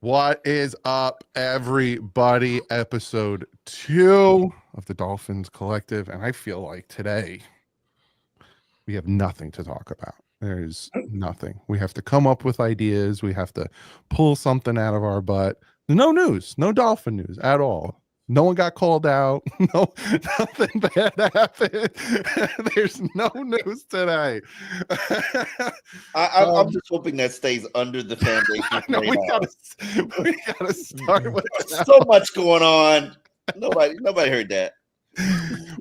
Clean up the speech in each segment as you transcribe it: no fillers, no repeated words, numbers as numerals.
What is up, everybody? Episode 2 of the Dolphins Collective, and I feel like today we have nothing to talk about. There's nothing. We have to come up with ideas. We have to pull something out of our butt. No news, no Dolphin news at all. No one got called out. No, nothing bad happened. There's no news today. I'm just hoping that stays under the foundation. We gotta start with so much going on. Nobody heard that.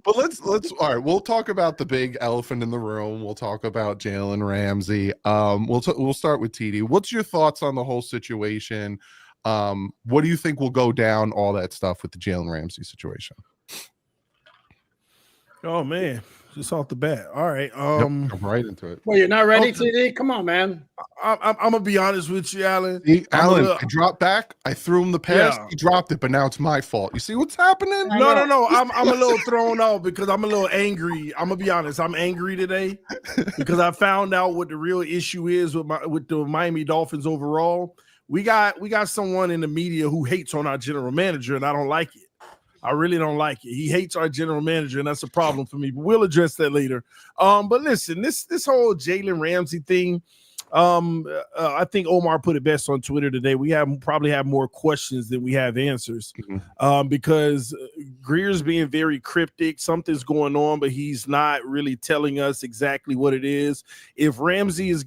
But let's all right. We'll talk about the big elephant in the room. We'll talk about Jalen Ramsey. We'll start with TD. What's your thoughts on the whole situation? What do you think will go down? All that stuff with the Jalen Ramsey situation. Oh man, just off the bat. All right. Jump right into it. Well, you're not ready, TD? Come on, man. I'm gonna be honest with you, Alan. I dropped back. I threw him the pass. Yeah. He dropped it, but now it's my fault. You see what's happening? No. I'm a little thrown off because I'm a little angry. I'm gonna be honest. I'm angry today because I found out what the real issue is with the Miami Dolphins overall. We got someone in the media who hates on our general manager, and I don't like it. I really don't like it. He hates our general manager, and that's a problem for me. But we'll address that later. But listen, this whole Jalen Ramsey thing, I think Omar put it best on Twitter today. We probably have more questions than we have answers, because Grier's being very cryptic. Something's going on, but he's not really telling us exactly what it is. If Ramsey is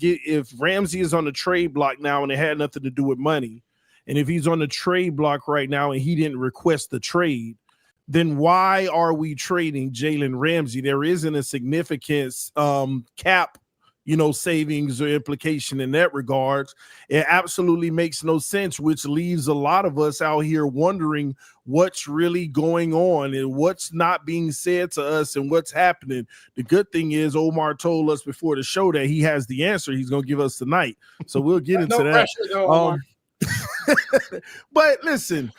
on the trade block now and it had nothing to do with money, and if he's on the trade block right now and he didn't request the trade, then why are we trading Jalen Ramsey? There isn't a significant cap, savings or implication in that regard. It absolutely makes no sense, which leaves a lot of us out here wondering what's really going on and what's not being said to us and what's happening. The good thing is Omar told us before the show that he has the answer he's going to give us tonight. So we'll get into that. Pressure, though, Omar. But listen,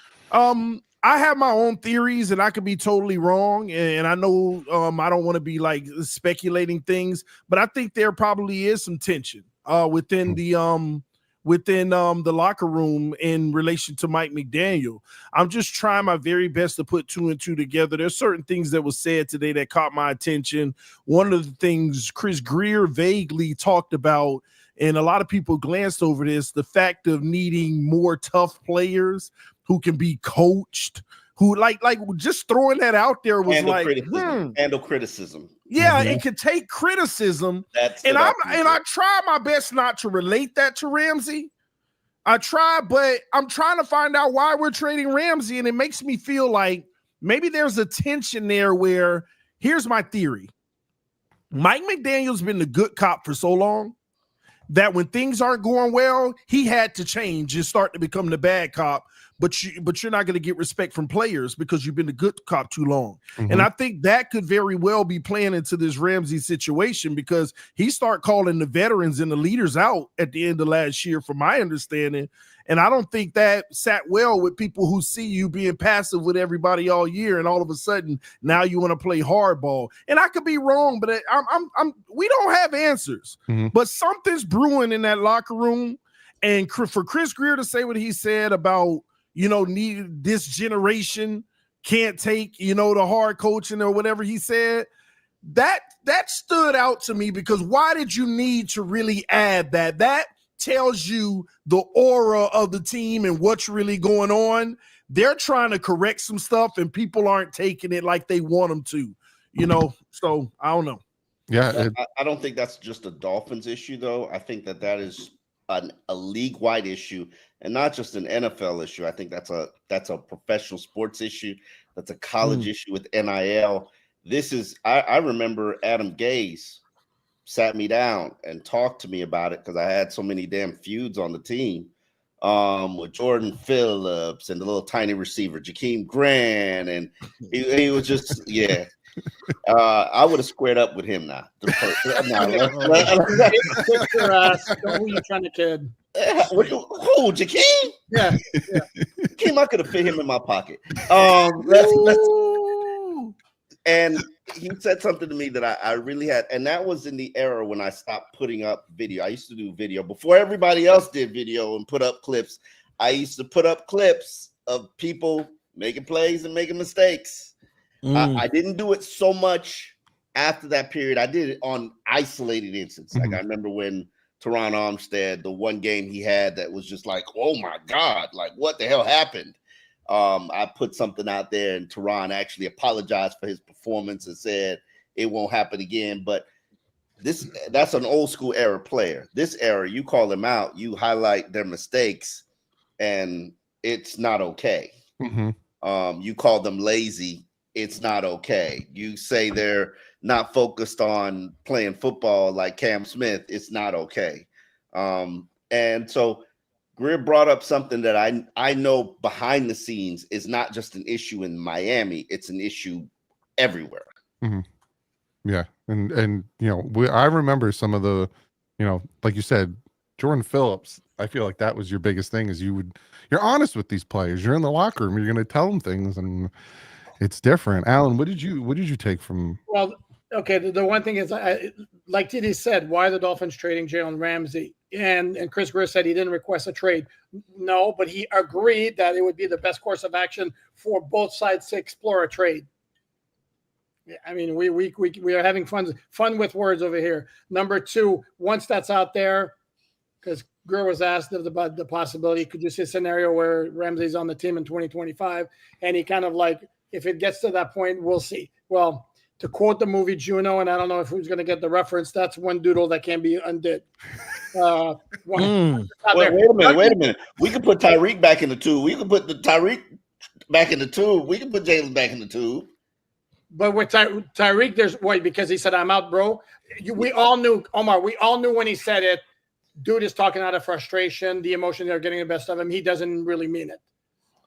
I have my own theories and I could be totally wrong. And I know I don't want to be like speculating things, but I think there probably is some tension within the locker room in relation to Mike McDaniel. I'm just trying my very best to put two and two together. There's certain things that was said today that caught my attention. One of the things Chris Grier vaguely talked about, and a lot of people glanced over this, the fact of needing more tough players who can be coached, who like just throwing that out there was handle criticism. Yeah, it could take criticism. I try my best not to relate that to Ramsey. I try, but I'm trying to find out why we're trading Ramsey, and it makes me feel like maybe there's a tension there where, here's my theory. Mike McDaniel's been the good cop for so long that when things aren't going well, he had to change and start to become the bad cop. But you're not going to get respect from players because you've been the good cop too long. And I think that could very well be playing into this Ramsey situation, because he started calling the veterans and the leaders out at the end of last year, from my understanding. And I don't think that sat well with people who see you being passive with everybody all year, and all of a sudden now you want to play hardball. And I could be wrong, but we don't have answers. But something's brewing in that locker room. And for Chris Grier to say what he said about, this generation can't take, the hard coaching or whatever he said, that stood out to me, because why did you need to really add that? That tells you the aura of the team and what's really going on. They're trying to correct some stuff and people aren't taking it like they want them to, so I don't know. Yeah. I don't think that's just a Dolphins issue, though. I think that is a league-wide issue and not just an NFL issue. I think that's a professional sports issue. That's a college issue with NIL. I remember Adam Gase sat me down and talked to me about it, because I had so many damn feuds on the team with Jordan Phillips and the little tiny receiver Jakeem Grant, and he was just I would have squared up with him now. Who you trying to kid? Who, Jakeem? Yeah. Jakeem, I could have fit him in my pocket. And he said something to me that I really had, and that was in the era when I stopped putting up video. I used to do video before everybody else did video and put up clips. I used to put up clips of people making plays and making mistakes. I didn't do it so much after that period. I did it on isolated instances. Like I remember when Teron Armstead, the one game he had that was just like, oh my God, like what the hell happened? I put something out there and Teron actually apologized for his performance and said it won't happen again. But that's an old school era player. This era, you call them out, you highlight their mistakes, and it's not okay. You call them lazy, it's not okay. You say they're not focused on playing football like Cam Smith, it's not okay. And so Grier brought up something that I know behind the scenes is not just an issue in Miami, it's an issue everywhere. Yeah. And you know, I remember some of the, you know, like you said, Jordan Phillips, I feel like that was your biggest thing is you're honest with these players. You're in the locker room, you're going to tell them things, and it's different. Alan, what did you take from? Well, okay. The one thing is, like TD said, why are the Dolphins trading Jalen Ramsey? And Chris Grier said he didn't request a trade. No, but he agreed that it would be the best course of action for both sides to explore a trade. I mean, we are having fun with words over here. Number two, once that's out there, because Grier was asked about the possibility, could you see a scenario where Ramsey's on the team in 2025? And he kind of like, if it gets to that point, we'll see. Well, to quote the movie Juno, and I don't know if who's going to get the reference, that's one doodle that can be undid. Wait a minute. We can put Tyreek back in the tube. We can put Tyreek back in the tube. We can put Jalen back in the tube. But with Tyreek, there's because he said, I'm out, bro. We all knew, Omar, when he said it, dude is talking out of frustration. The emotions are getting the best of him. He doesn't really mean it.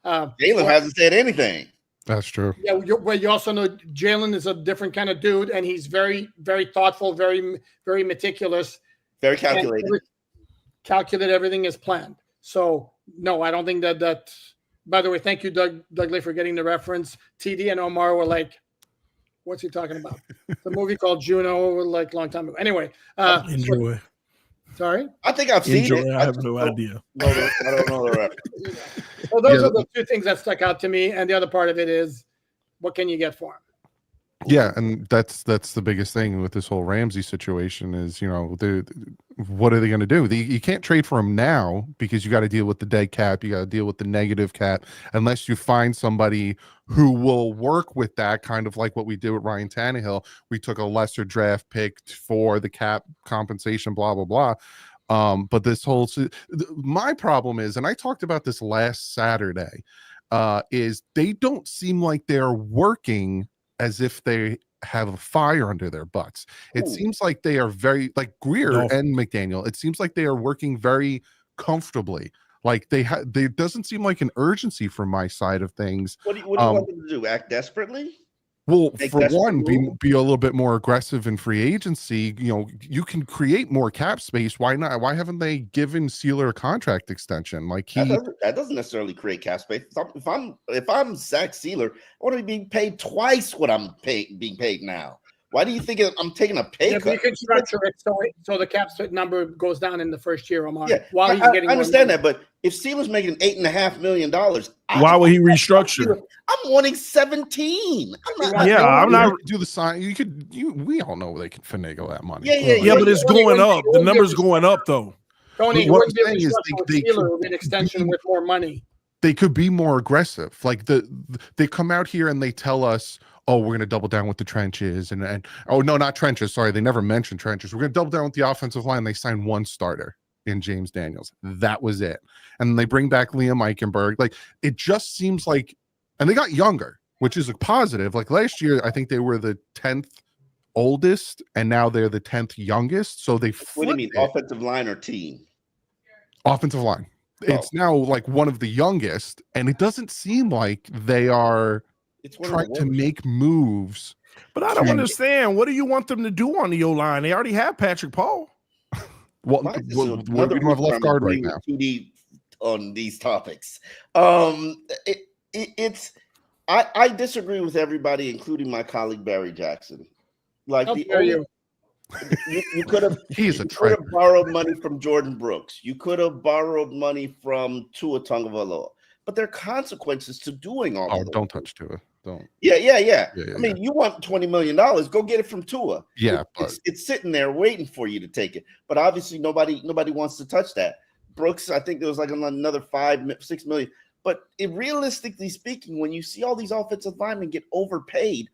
Jalen hasn't said anything. That's true. Yeah, but you also know Jalen is a different kind of dude, and he's very, very thoughtful, very, very meticulous. Very calculated. Calculate, everything is planned. So, no, I don't think that. By the way, thank you, Doug Lee, for getting the reference. TD and Omar were like, what's he talking about? The movie called Juno, like a long time ago. Anyway. Enjoy. Sorry? I think I've seen it. I have no idea. No, I don't know the reference. So those are the two things that stuck out to me. And the other part of it is, what can you get for him? Yeah, and that's the biggest thing with this whole Ramsey situation is, you know, what are they going to do? You can't trade for him now because you got to deal with the dead cap, you got to deal with the negative cap, unless you find somebody who will work with that, kind of like what we did with Ryan Tannehill. We took a lesser draft pick for the cap compensation, blah blah blah. But this whole my problem is, and I talked about this last Saturday, is they don't seem like they're working as if they have a fire under their butts. It seems like they are very, like Grier and McDaniel, it seems like they are working very comfortably. Like there doesn't seem like an urgency from my side of things. What do you want them to do? Act desperately? Well, for one, be a little bit more aggressive in free agency. You know, you can create more cap space. Why not? Why haven't they given Sealer a contract extension? Like that doesn't necessarily create cap space. If I'm Zach Sealer, I want to be being paid twice what I'm being paid now. Why do you think I'm taking a pay cut? You can structure it so the cap number goes down in the first year, Omar. Yeah, while he's getting I understand that, but if Sealer's making $8.5 million, why would he restructure? I'm wanting 17. I'm not do the sign. We all know they can finagle that money. Yeah, but it's going up. The number's going up though. Tony, what I'm saying is Sealer with an extension with more money. They could be more aggressive. Like they come out here and they tell us, oh, we're going to double down with the trenches. And oh, no, not trenches. Sorry, they never mentioned trenches. We're going to double down with the offensive line. They signed one starter in James Daniels. That was it. And they bring back Liam Eichenberg. Like, it just seems like, and they got younger, which is a positive. Like last year, I think they were the 10th oldest, and now they're the 10th youngest. So they What do you mean, offensive line or team? Offensive line. It's now like one of the youngest, and it doesn't seem like they are trying to make moves. But I don't understand. What do you want them to do on the O-line? They already have Patrick Paul. We don't have left guard right now. On these topics, it's I disagree with everybody, including my colleague Barry Jackson. Like You could have borrowed money from Jordan Brooks. You could have borrowed money from Tua Tagovailoa. But there are consequences to doing all of those. Don't touch Tua. Don't. Yeah. I mean, you want $20 million, go get it from Tua. Yeah, it's sitting there waiting for you to take it. But obviously nobody wants to touch that. Brooks, I think there was like another $5-6 million. But realistically speaking, when you see all these offensive linemen get overpaid,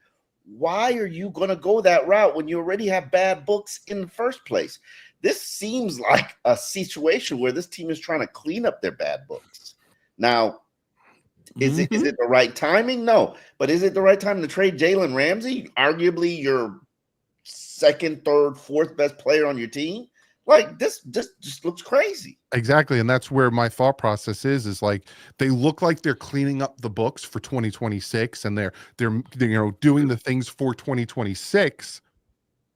why are you going to go that route when you already have bad books in the first place? This seems like a situation where this team is trying to clean up their bad books. Now, is it the right timing? No. But is it the right time to trade Jalen Ramsey, arguably your second, third, fourth best player on your team? Like, this just looks crazy. Exactly. And that's where my thought process is like they look like they're cleaning up the books for 2026 and they're doing the things for 2026.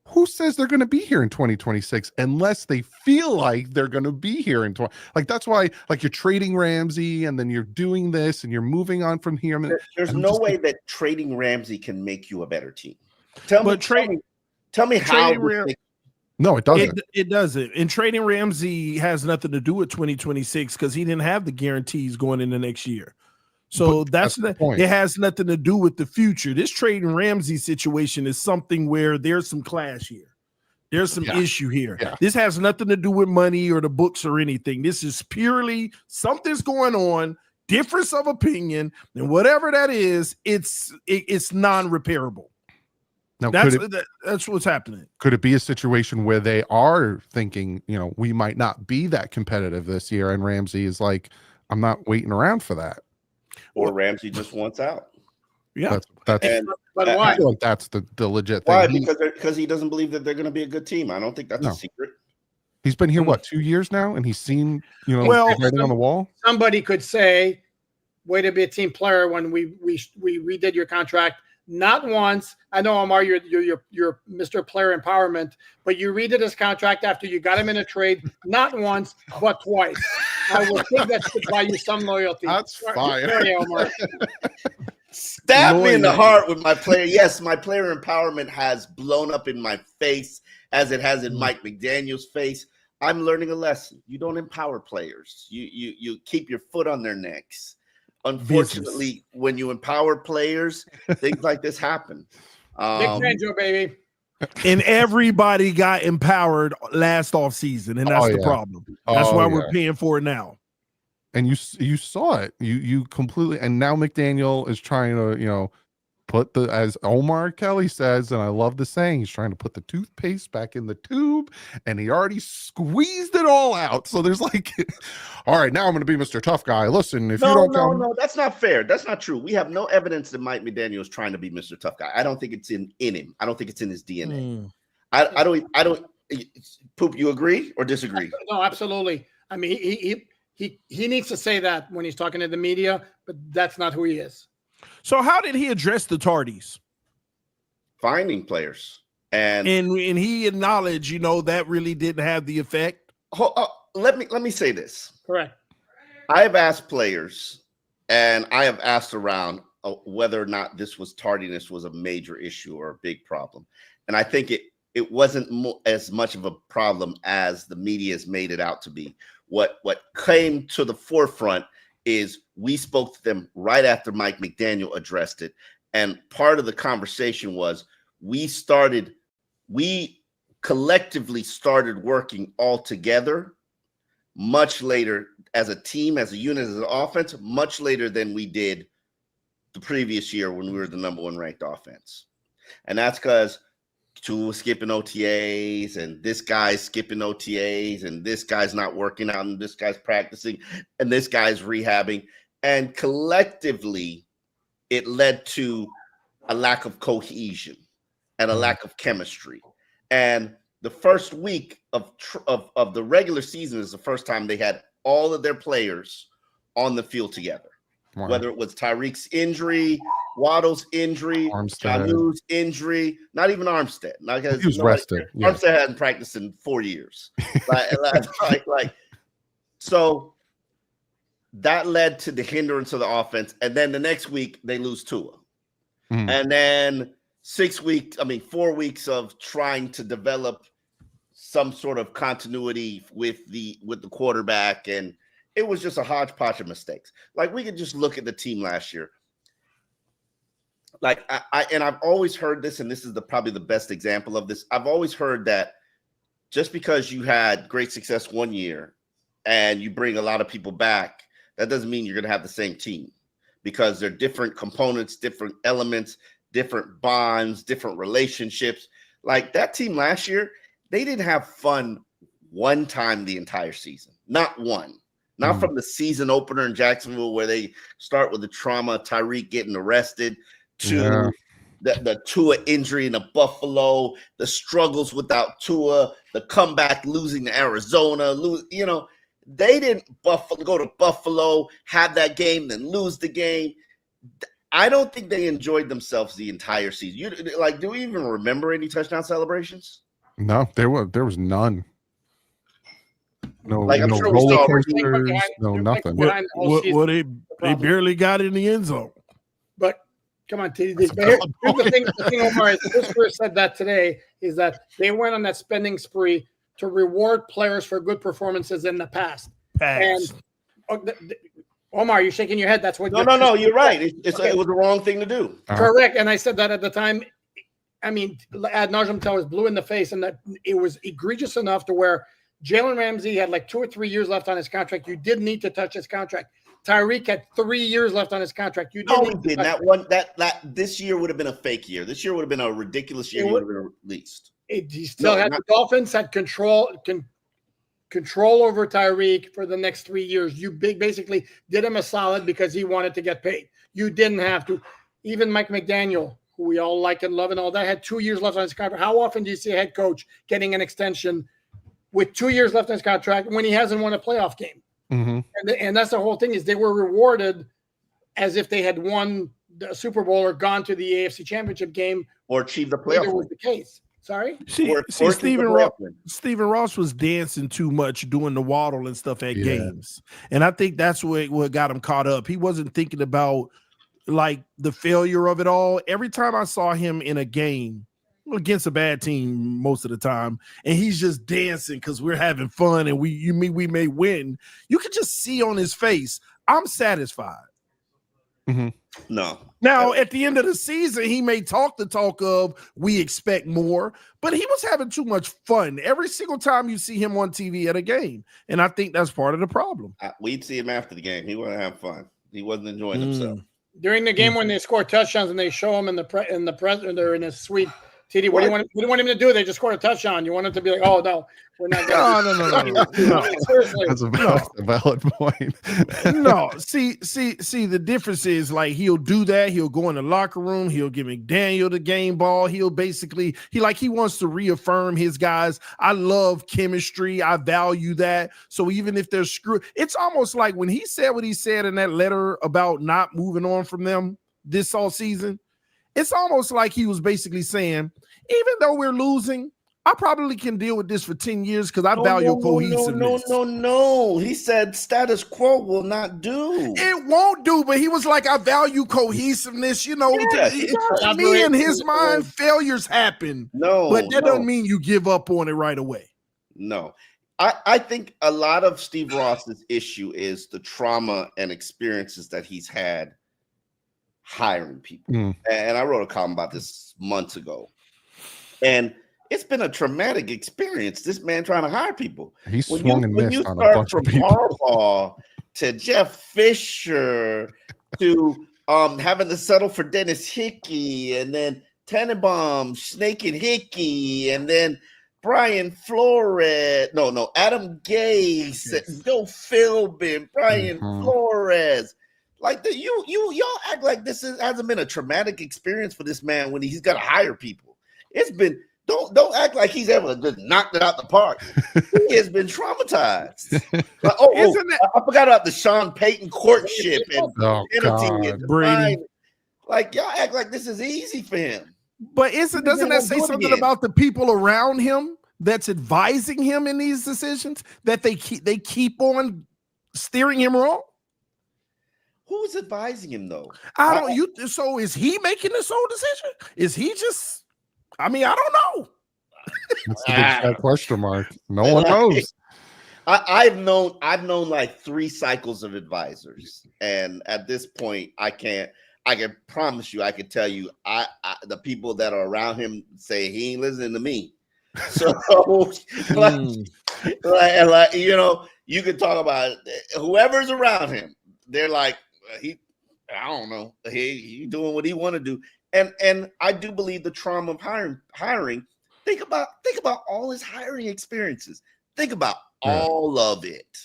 Who says they're going to be here in 2026 unless they feel like they're going to be here in 20? Like, that's why, like, you're trading Ramsey and then you're doing this and you're moving on from here. There's no way that trading Ramsey can make you a better team. Tell me how. No, it doesn't. It doesn't. And trading Ramsey has nothing to do with 2026 because he didn't have the guarantees going into next year. So that's the point. It has nothing to do with the future. This trading Ramsey situation is something where there's some clash here. There's some issue here. Yeah. This has nothing to do with money or the books or anything. This is purely something's going on, difference of opinion, and whatever that is, it's non-repairable. Now, that's what's happening. Could it be a situation where they are thinking, we might not be that competitive this year, and Ramsey is like, I'm not waiting around for that, or Ramsey just wants out? Yeah, but why? I feel like that's the legit thing. Why? Because he doesn't believe that they're going to be a good team. I don't think that's a secret. He's been here 2 years now, and he's seen writing on the wall. Somebody could say, "Way to be a team player when we redid your contract." Not once. I know, Omar, you're Mr. Player Empowerment, but you redid his contract after you got him in a trade. Not once, but twice. I would think that should buy you some loyalty. That's fine. Sorry, Omar. Stab me in the heart with my player. Yes, my player empowerment has blown up in my face as it has in Mike McDaniel's face. I'm learning a lesson. You don't empower players. You keep your foot on their necks. Unfortunately, when you empower players, things like this happen. Big Banjo, baby. And everybody got empowered last offseason, and that's the problem. That's why we're paying for it now. And you saw it. You completely. And now McDaniel is trying to put as Omar Kelly says, and I love the saying, he's trying to put the toothpaste back in the tube, and he already squeezed it all out. So there's like, all right, now I'm going to be Mr. Tough Guy. Listen, if you don't come, no, that's not fair. That's not true. We have no evidence that Mike McDaniel is trying to be Mr. Tough Guy. I don't think it's in him. I don't think it's in his DNA. I don't. Poop. You agree or disagree? No, absolutely. I mean, he needs to say that when he's talking to the media, but that's not who he is. So how did he address the tardies? Finding players. And he acknowledged, that really didn't have the effect. Let me say this. Correct. I have asked players and I have asked around whether or not this tardiness was a major issue or a big problem. And I think it wasn't as much of a problem as the media has made it out to be. What came to the forefront is we spoke to them right after Mike McDaniel addressed it. And part of the conversation was we collectively started working all together much later as a team, as a unit, as an offense, much later than we did the previous year when we were the number one ranked offense. And that's because Tua was skipping OTAs, and this guy's skipping OTAs, and this guy's not working out, and this guy's practicing, and this guy's rehabbing. And collectively, it led to a lack of cohesion and a lack of chemistry. And the first week of the regular season is the first time they had all of their players on the field together. Wow. Whether it was Tyreek's injury, Waddle's injury, Janu's injury, not even Armstead. He was rested. Armstead hadn't practiced in 4 years. So that led to the hindrance of the offense. And then the next week they lose Tua. And then 4 weeks of trying to develop some sort of continuity with the quarterback, and it was just a hodgepodge of mistakes. Like, we could just look at the team last year. Like, I've always heard this, and this is probably the best example of this. I've always heard that just because you had great success one year and you bring a lot of people back, that doesn't mean you're going to have the same team, because they're different components, different elements, different bonds, different relationships. Like, that team last year, they didn't have fun one time the entire season. Not one. Not from the season opener in Jacksonville, where they start with the trauma of Tyreek getting arrested, to the Tua injury in Buffalo, the struggles without Tua, the comeback losing to Arizona. They didn't go to Buffalo, have that game, then lose the game. I don't think they enjoyed themselves the entire season. Do we even remember any touchdown celebrations? No, there was none. No, I'm no sure roller we coasters, no nothing. Well, they barely got in the end zone. But come on, here's the thing, Omar, is Chris said that today, is that they went on that spending spree to reward players for good performances in the past. And Omar, you're shaking your head. That's what. No, you're right. It was the wrong thing to do. Correct. And I said that at the time. I mean, ad nauseum till it was blue in the face, and that it was egregious enough to where Jalen Ramsey had like 2 or 3 years left on his contract. You didn't need to touch his contract. Tyreek had 3 years left on his contract. You didn't. This year would have been a fake year. This year would have been a ridiculous year. He would have been released. He still had the Dolphins had control over Tyreek for the next 3 years. You basically did him a solid because he wanted to get paid. You didn't have to. Even Mike McDaniel, who we all like and love and all that, had 2 years left on his contract. How often do you see a head coach getting an extension with 2 years left on his contract when he hasn't won a playoff game? Mm-hmm. And that's the whole thing, is they were rewarded as if they had won the Super Bowl or gone to the AFC Championship game or achieved the playoff. That was the case. Sorry? See, Stephen Ross was dancing too much, doing the waddle and stuff at games. And I think that's what got him caught up. He wasn't thinking about like the failure of it all. Every time I saw him in a game against a bad team most of the time, and he's just dancing because we're having fun and we may win, you could just see on his face, I'm satisfied. Mm-hmm. No. Now, at the end of the season, he may talk the talk of we expect more, but he was having too much fun every single time you see him on TV at a game. And I think that's part of the problem. We'd see him after the game. He wasn't having fun. He wasn't enjoying himself. During the game when they score touchdowns and they show him in the present or in his suite, TD, what do you want him to do? They just scored a touchdown. You want him to be like, oh no, we're not going no. Seriously. That's a valid point. No, see, the difference is like he'll do that. He'll go in the locker room. He'll give McDaniel the game ball. He'll basically he wants to reaffirm his guys. I love chemistry. I value that. So even if they're screwed, it's almost like when he said what he said in that letter about not moving on from them this all season. It's almost like he was basically saying, even though we're losing, I probably can deal with this for 10 years because I value cohesiveness. No. He said status quo will not do. It won't do, but he was like, I value cohesiveness. You know, to me, in his mind, failures happen. But that doesn't mean you give up on it right away. No. I think a lot of Steve Ross's issue is the trauma and experiences that he's had hiring people. And I wrote a column about this months ago. And it's been a traumatic experience, this man trying to hire people. He swung and missed on a bunch of people. Harbaugh to Jeff Fisher to having to settle for Dennis Hickey, and then Tannenbaum, Snake and Hickey, and then Brian Flores. Adam Gase, Joe Philbin, Brian Flores. Like y'all act like this hasn't been a traumatic experience for this man when he's got to hire people. It's been don't act like he's ever just knocked it out the park. He has been traumatized. Like, I forgot about the Sean Payton courtship and penalty and Brady. Like y'all act like this is easy for him. But doesn't that say something about the people around him that's advising him in these decisions, that they keep on steering him wrong? Who's advising him though? I don't. So is he making this whole decision? Is he just? I mean, I don't know. That's the big fat question mark. No one knows. I've known like 3 cycles of advisors, and at this point, I can promise you, I can tell you, the people that are around him say he ain't listening to me. So, like you know, you can talk about whoever's around him. They're like, I don't know, he doing what he want to do, and I do believe the trauma of hiring. Think about all his hiring experiences. Think about all of it.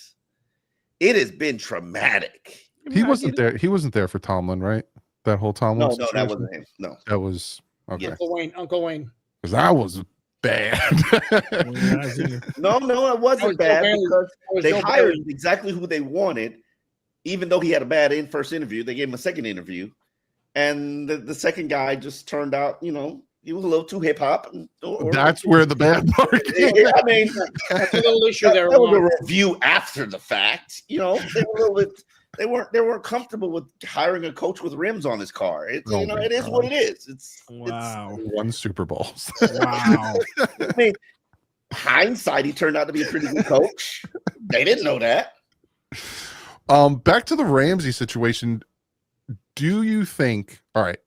It has been traumatic. He wasn't there. He wasn't there for Tomlin, right? That whole Tomlin. No, that wasn't him. No, that was okay. Uncle Wayne. Because that was bad. no, it wasn't bad because they hired exactly who they wanted. Even though he had a bad first interview, they gave him a second interview, and the second guy just turned out, you know, he was a little too hip hop. That's where the bad part came. I mean, that's a little issue there. That was a review after the fact. You know, they weren't comfortable with hiring a coach with rims on his car. It is what it is. It's won Super Bowls. Wow. I mean, hindsight, he turned out to be a pretty good coach. They didn't know that. Back to the Ramsey situation. Do you think? All right,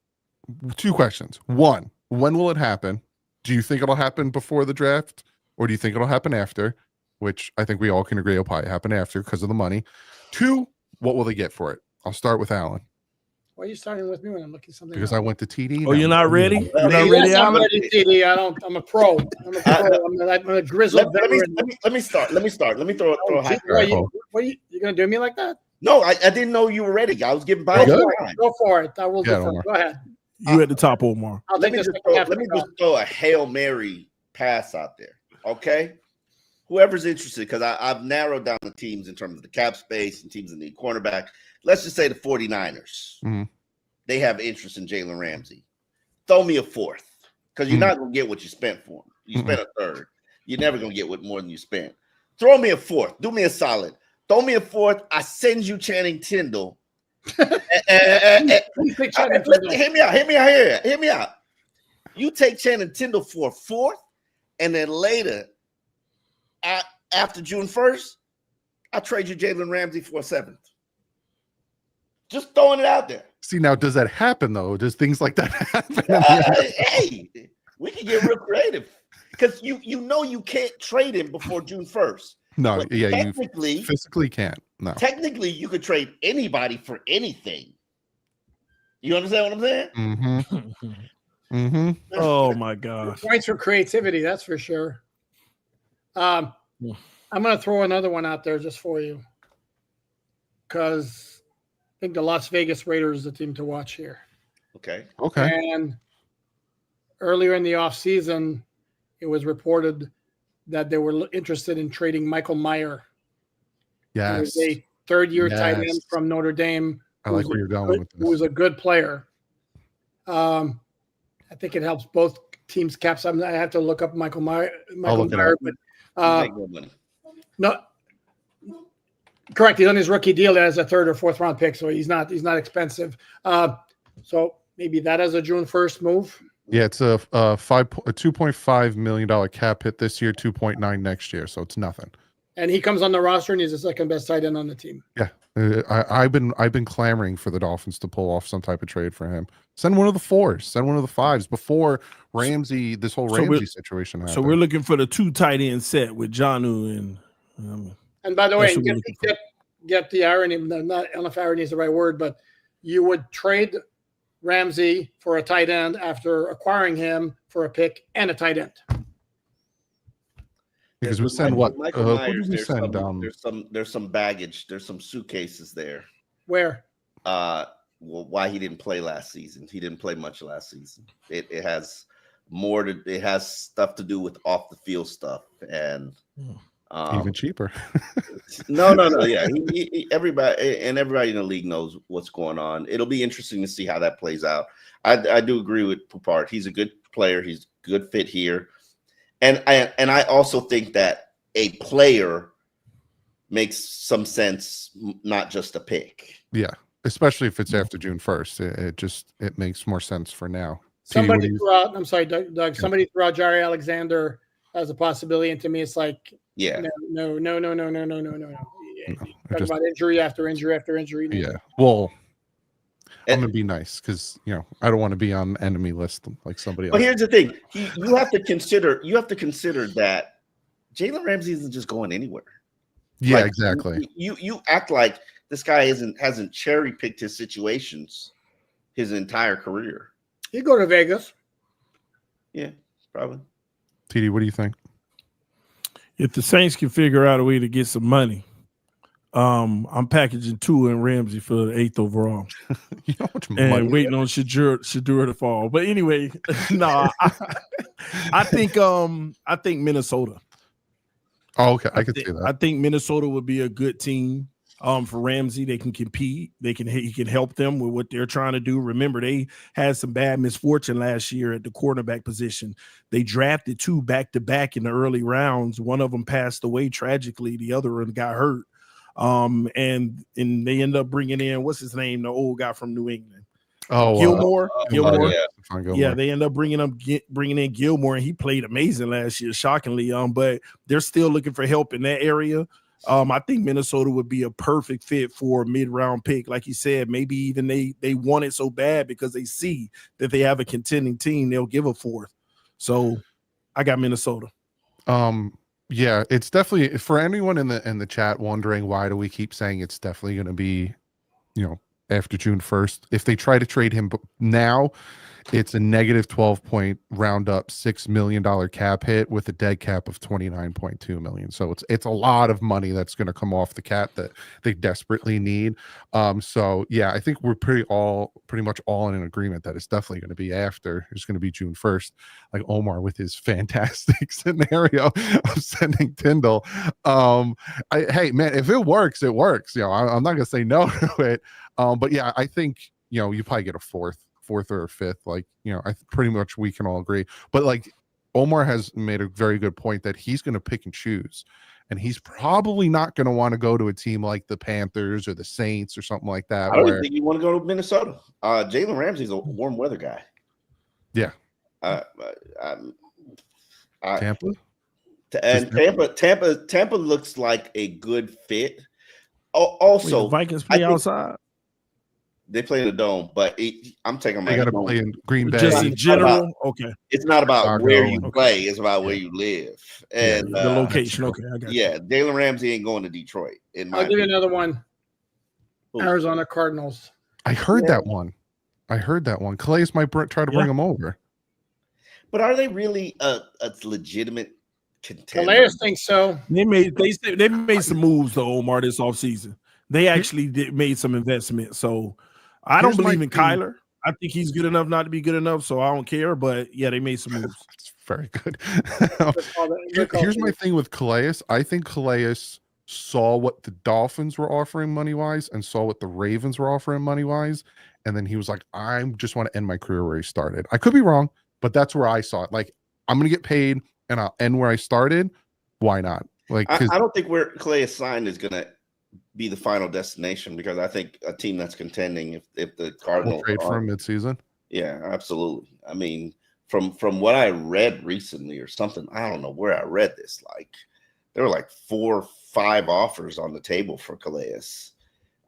2 questions. 1. When will it happen? Do you think it'll happen before the draft, or do you think it'll happen after? Which I think we all can agree will probably happen after because of the money. 2, what will they get for it? I'll start with Alan. Why are you starting with me when I'm looking something? Because I went to TD. Oh, you're not ready? You're not ready, I'm Alan? ready, TD. I'm a pro. I'm a grizzled veteran. Let me start. Let me throw a high. You gonna do me like that? No, I didn't know you were ready. I was giving by. Go for it. I will do it. Go ahead. You at the top, Omar. Let me just throw a Hail Mary pass out there, okay? Whoever's interested, because I've narrowed down the teams in terms of the cap space and teams that need cornerback. Let's just say the 49ers. Mm-hmm. They have interest in Jalen Ramsey. Throw me a 4th, because you're not going to get what you spent for him. You spent a 3rd. You're never going to get more than you spent. Throw me a 4th. Do me a solid. Throw me a 4th. I send you Channing Tindall. Hear me out. You take Channing Tindall for a 4th, and then later, after June 1st, I trade you Jalen Ramsey for a 7th. Just throwing it out there. See, now does that happen though? Does things like that happen? Hey, we can get real creative because you know you can't trade him before June 1st. No, but you physically can't. No. Technically, you could trade anybody for anything. You understand what I'm saying? Mm-hmm. Mm-hmm. Oh my gosh. Points for creativity, that's for sure. I'm going to throw another one out there just for you because I think the Las Vegas Raiders is the team to watch here. Okay. And earlier in the offseason, it was reported that they were interested in trading Michael Mayer. Yes. He was a 3rd-year tight end from Notre Dame. I like where you're going with this. Who was a good player. I think it helps both teams' caps. I have to look up Michael Mayer. But no, correct. He's on his rookie deal as a 3rd or 4th round pick, so he's not expensive. So maybe that as a June 1st move. Yeah, it's a $2.5 million cap hit this year, 2.9 next year, so it's nothing. And he comes on the roster, and he's the 2nd best tight end on the team. Yeah, I've been clamoring for the Dolphins to pull off some type of trade for him. Send one of the 4s, send one of the 5s before Ramsey. This whole Ramsey situation happened. So we're looking for the 2 tight end set with Jonnu and. And by the way, get the irony. Not, I don't know if irony is the right word, but you would trade Ramsey for a tight end after acquiring him for a pick and a tight end. Because we send what? Michael Myers, who did we send down? There's some baggage. There's some suitcases there. Where? Why he didn't play last season? He didn't play much last season. It has more to. It has stuff to do with off the field stuff and even cheaper. No. Yeah, everybody in the league knows what's going on. It'll be interesting to see how that plays out. I do agree with Poupart. He's a good player. He's a good fit here. And I also think that a player makes some sense, not just a pick. Yeah, especially if it's after June 1st. It makes more sense for now. Somebody threw out, I'm sorry, Doug, somebody threw out Jaire Alexander as a possibility, and to me, it's like, no. Talk about injury after injury after injury. Yeah. Well, I'm gonna be nice because I don't want to be on the enemy list like somebody else. But here's the thing: you have to consider that Jalen Ramsey isn't just going anywhere. Yeah, exactly. You act like this guy hasn't cherry picked his situations his entire career. He'd go to Vegas. Yeah, probably. TD, what do you think? If the Saints can figure out a way to get some money, I'm packaging Tua and Ramsey for the 8th overall. And waiting on Shadur to fall. But anyway, no, I think Minnesota. Oh, okay. I could see that. I think Minnesota would be a good team for Ramsey. They can compete. He can help them with what they're trying to do. Remember, they had some bad misfortune last year at the quarterback position. They drafted 2 back-to-back in the early rounds. One of them passed away tragically. The other one got hurt. And they end up bringing in, what's his name, the old guy from New England. Oh, Gilmore. Gilmore. Yeah, they end up bringing in Gilmore, and he played amazing last year, shockingly. But they're still looking for help in that area. I think Minnesota would be a perfect fit for a mid-round pick. Like you said, maybe even they want it so bad because they see that they have a contending team, they'll give a 4th. So I got Minnesota. Yeah, it's definitely, for anyone in the chat wondering why do we keep saying it's definitely going to be, after June 1st. If they try to trade him now, it's a negative 12-point round up $6 million cap hit with a dead cap of $29.2 million. So it's a lot of money that's going to come off the cap that they desperately need. So yeah, I think we're pretty much all in agreement that it's definitely going to be after. It's going to be June 1st, like Omar with his fantastic scenario of sending Tyndall. Hey man, if it works, it works. I'm not going to say no to it. But yeah, I think you probably get a fourth or a 5th. I pretty much we can all agree. But Omar has made a very good point that he's going to pick and choose, and he's probably not going to want to go to a team like the Panthers or the Saints or something like that. I don't think you want to go to Minnesota. Jalen Ramsey's a warm weather guy. Yeah. Tampa. And Tampa looks like a good fit. Also, the Vikings play outside. They play in the dome, but I'm taking my. They got to play in Green Bay. Just in general, okay. It's not about where you play; it's about where you live and the location. Okay, I got you. Jalen Ramsey ain't going to Detroit. I'll give you another one. Arizona Cardinals. I heard that one. Calais might try to bring him over. But are they really a legitimate contender? Calais thinks so. They made some moves though, Omar, this offseason. They actually made some investment. So I don't believe in Kyler. I think he's good enough not to be good enough, so I don't care. But yeah, they made some moves. It's very good. Here's my thing with Calais. I think Calais saw what the Dolphins were offering money-wise and saw what the Ravens were offering money-wise. And then he was like, I just want to end my career where he started. I could be wrong, but that's where I saw it. I'm going to get paid and I'll end where I started. Why not? I don't think where Calais signed is going to be the final destination, because I think a team that's contending, if the Cardinals trade for him midseason. Yeah, absolutely. I mean, from what I read recently or something, I don't know where I read this. There were 4 or 5 offers on the table for Calais.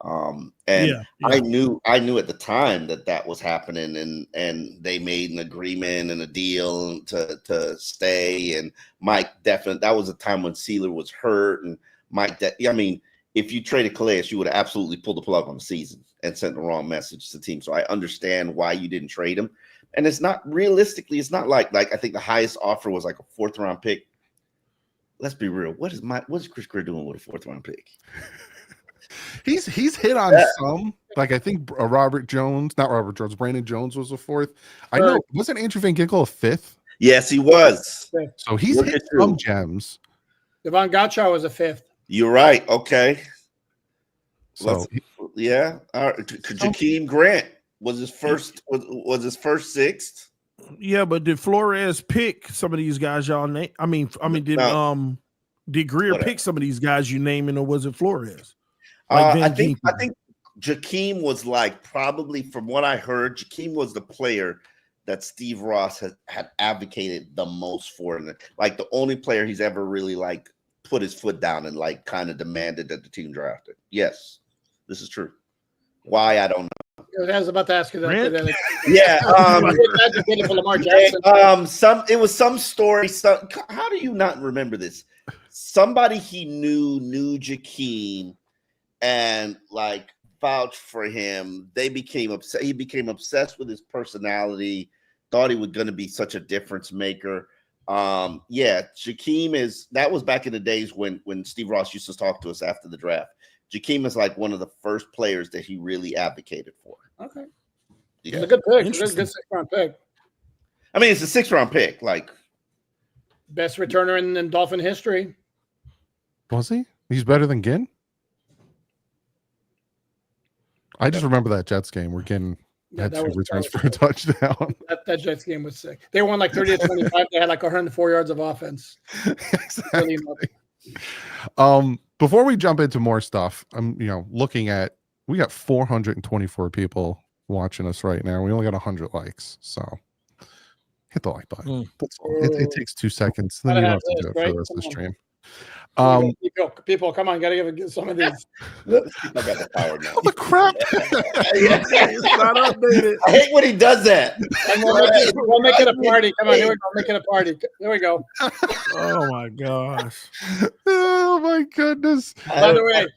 I knew at the time that was happening, and they made an agreement and a deal to stay. And Mike definitely, that was a time when Sealer was hurt, and Mike. If you traded Calais, you would have absolutely pulled the plug on the season and sent the wrong message to the team. So I understand why you didn't trade him. And it's not realistically, it's not like I think the highest offer was a 4th round pick. Let's be real. What is Chris Grier doing with a 4th round pick? He's hit on some. I think Brandon Jones was a 4th. I know, wasn't Andrew Van Ginkel a 5th? Yes, he was. So he's hit some gems. Devon Gottschall was a 5th. You're right. Okay. So yeah. Jakeem Grant was his first 6th. Yeah, but did Flores pick some of these guys y'all name? Did Grier pick some of these guys you naming, or was it Flores? I think Jakeem was like, probably from what I heard, Jakeem was the player that Steve Ross had advocated the most for, and like the only player he's ever really like put his foot down and like kind of demanded that the team drafted. Yes, this is true. Why, I don't know. I was about to ask you that. Yeah. For Lamar Jackson. It was some story. How do you not remember this? Somebody he knew Jakeem and like vouched for him. They became upset. He became obsessed with his personality. Thought he was going to be such a difference maker. Jakeem that was back in the days when Steve Ross used to talk to us after the draft. Jakeem is like one of the first players that he really advocated for. Okay. Yeah. It's a good pick. It's a good 6th-round pick. I mean, it's a 6th-round pick. Like, best returner in Dolphin history. Was he? He's better than Ginn? I just remember that Jets game where Ginn had 2 returns for a touchdown. That Jets game was sick. They won like 30-25. They had like 104 yards of offense. Exactly. Before we jump into more stuff, I'm looking at, we got 424 people watching us right now. We only got 100 likes, so hit the like button. That's all. It takes 2 seconds. Then you don't have to do it for the rest of the stream. People, come on, gotta give some of these. I got the power now. Oh, the crap! It's not updated. I hate when he does that. We'll make it a party. Come on, here we go. Make it a party. There we go. Oh my gosh! Oh my goodness! By the way,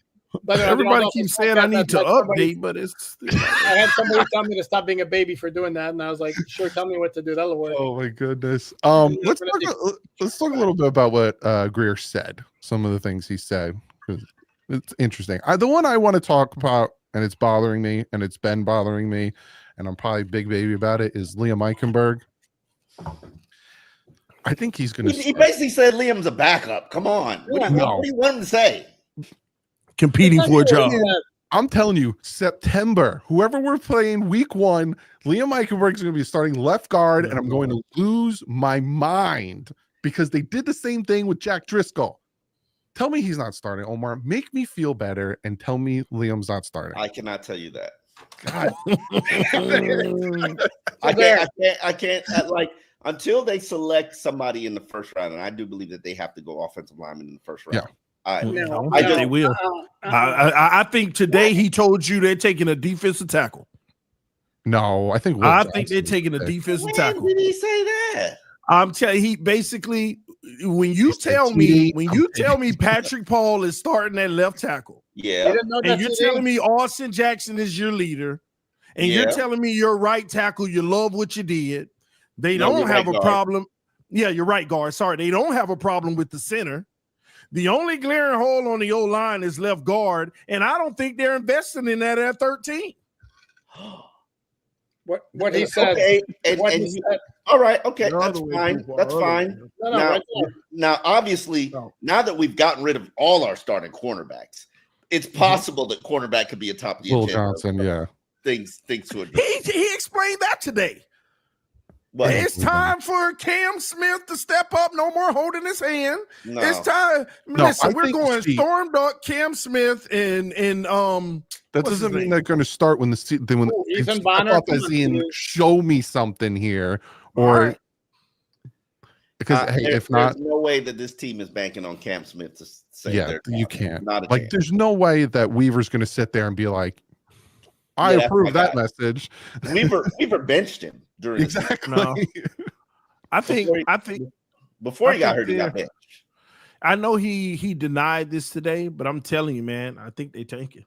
everybody keeps saying I need to update, but it's. I had somebody tell me to stop being a baby for doing that, and I was like, "Sure, tell me what to do. That'll work." Oh my goodness! Let's talk a little bit about what Grier said. Some of the things he said, because it's interesting. The one I want to talk about, and it's bothering me, and it's been bothering me, and I'm probably big baby about it, is Liam Eichenberg. I think he's going to. He basically said Liam's a backup. Come on, what do you want him to say? Competing for a job. I'm telling you, September, whoever we're playing week 1, Liam Eichenberg is going to be starting left guard, and I'm going to lose my mind because they did the same thing with Jack Driscoll. Tell me he's not starting, Omar. Make me feel better and tell me Liam's not starting. I cannot tell you that. God. I can't like until they select somebody in the first round, and I do believe that they have to go offensive lineman in the first round. Yeah. They will. I think today he told you they're taking a defensive tackle. No, I think they're taking a defensive tackle. When did he say that? I'm telling he basically when you tell me Patrick Paul is starting at left tackle, and you're telling me Austin Jackson is your leader, and you're telling me your right tackle, you love what you did. They don't have a problem. Yeah, you're right, guard. Sorry, they don't have a problem with the center. The only glaring hole on the O-line is left guard, and I don't think they're investing in that at 13. What he said. Okay. He said. All right. Okay. That's fine. That's fine. Now, obviously, now that we've gotten rid of all our starting cornerbacks, it's possible that cornerback could be a top of the Will agenda. Johnson, yeah. Things to address. He explained that today. What? It's time for Cam Smith to step up. No more holding his hand. No. It's time. Listen, we're going storm duck Cam Smith and that doesn't mean they're going to start when Ethan Bonner show me something here, or because if not, there's no way that this team is banking on Cam Smith to say you can't. Not a like, chance. There's no way that Weaver's going to sit there and be like, I approve that message. Weaver benched him during exactly. No. I think before he got hurt, he got benched. I know he denied this today, but I'm telling you, man, I think they tank you.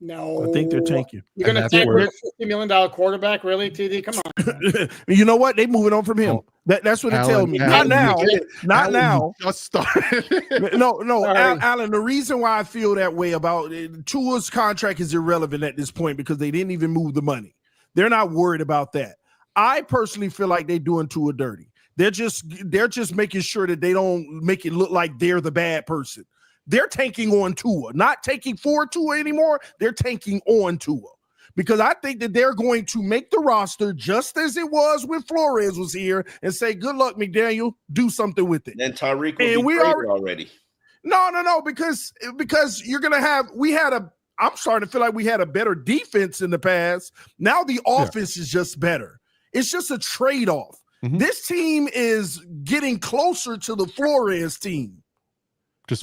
No, I think they're tanking. You're going to take a $50 million quarterback, really, TD? Come on. You know what? They moving on from him. That's what it tells me. Not now. Not now. Just started. No, Alan. The reason why I feel that way about Tua's contract is irrelevant at this point because they didn't even move the money. They're not worried about that. I personally feel like they're doing Tua dirty. They're just making sure that they don't make it look like they're the bad person. They're tanking on Tua, not taking for Tua anymore. They're tanking on Tua because I think that they're going to make the roster just as it was when Flores was here and say, good luck, McDaniel, do something with it. And Tyreek will be traded already. No, because you're going to have – I'm starting to feel like we had a better defense in the past. Now the offense is just better. It's just a trade-off. This team is getting closer to the Flores team.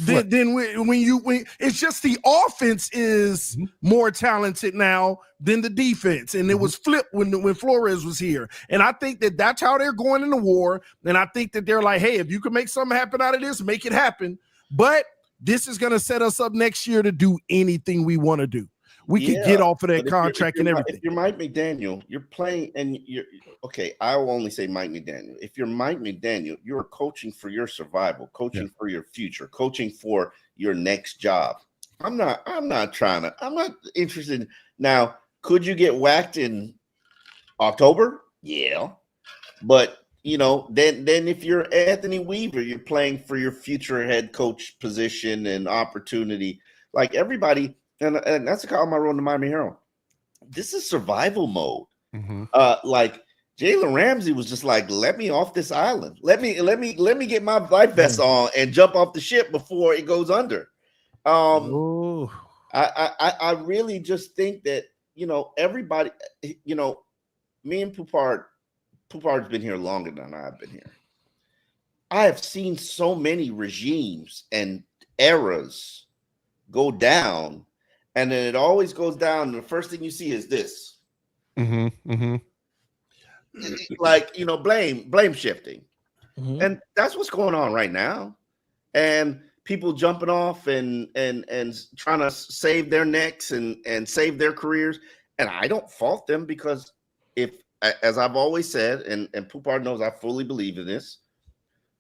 Then when it's just the offense is more talented now than the defense, and it was flipped when Flores was here. And I think that that's how they're going into war. And I think that they're like, hey, if you can make something happen out of this, make it happen. But this is going to set us up next year to do anything we want to do. We can get off of that contract and everything. If you're Mike McDaniel, you're playing, and you're okay. I will only say Mike McDaniel. If you're Mike McDaniel, you're coaching for your survival, coaching for your future, coaching for your next job. I'm not interested. Now, could you get whacked in October? Yeah, but then if you're Anthony Weaver, you're playing for your future head coach position and opportunity. Like everybody. And that's a call on my road to Miami Herald. This is survival mode. Like Jalen Ramsey was just like, let me off this island. Let me get my life vest on and jump off the ship before it goes under. I really just think that everybody, me and Poupard's been here longer than I've been here. I have seen so many regimes and eras go down. And then it always goes down. And the first thing you see is this. Like, blame shifting. And that's what's going on right now. And people jumping off and trying to save their necks and save their careers. And I don't fault them because as I've always said, and Poupard knows I fully believe in this,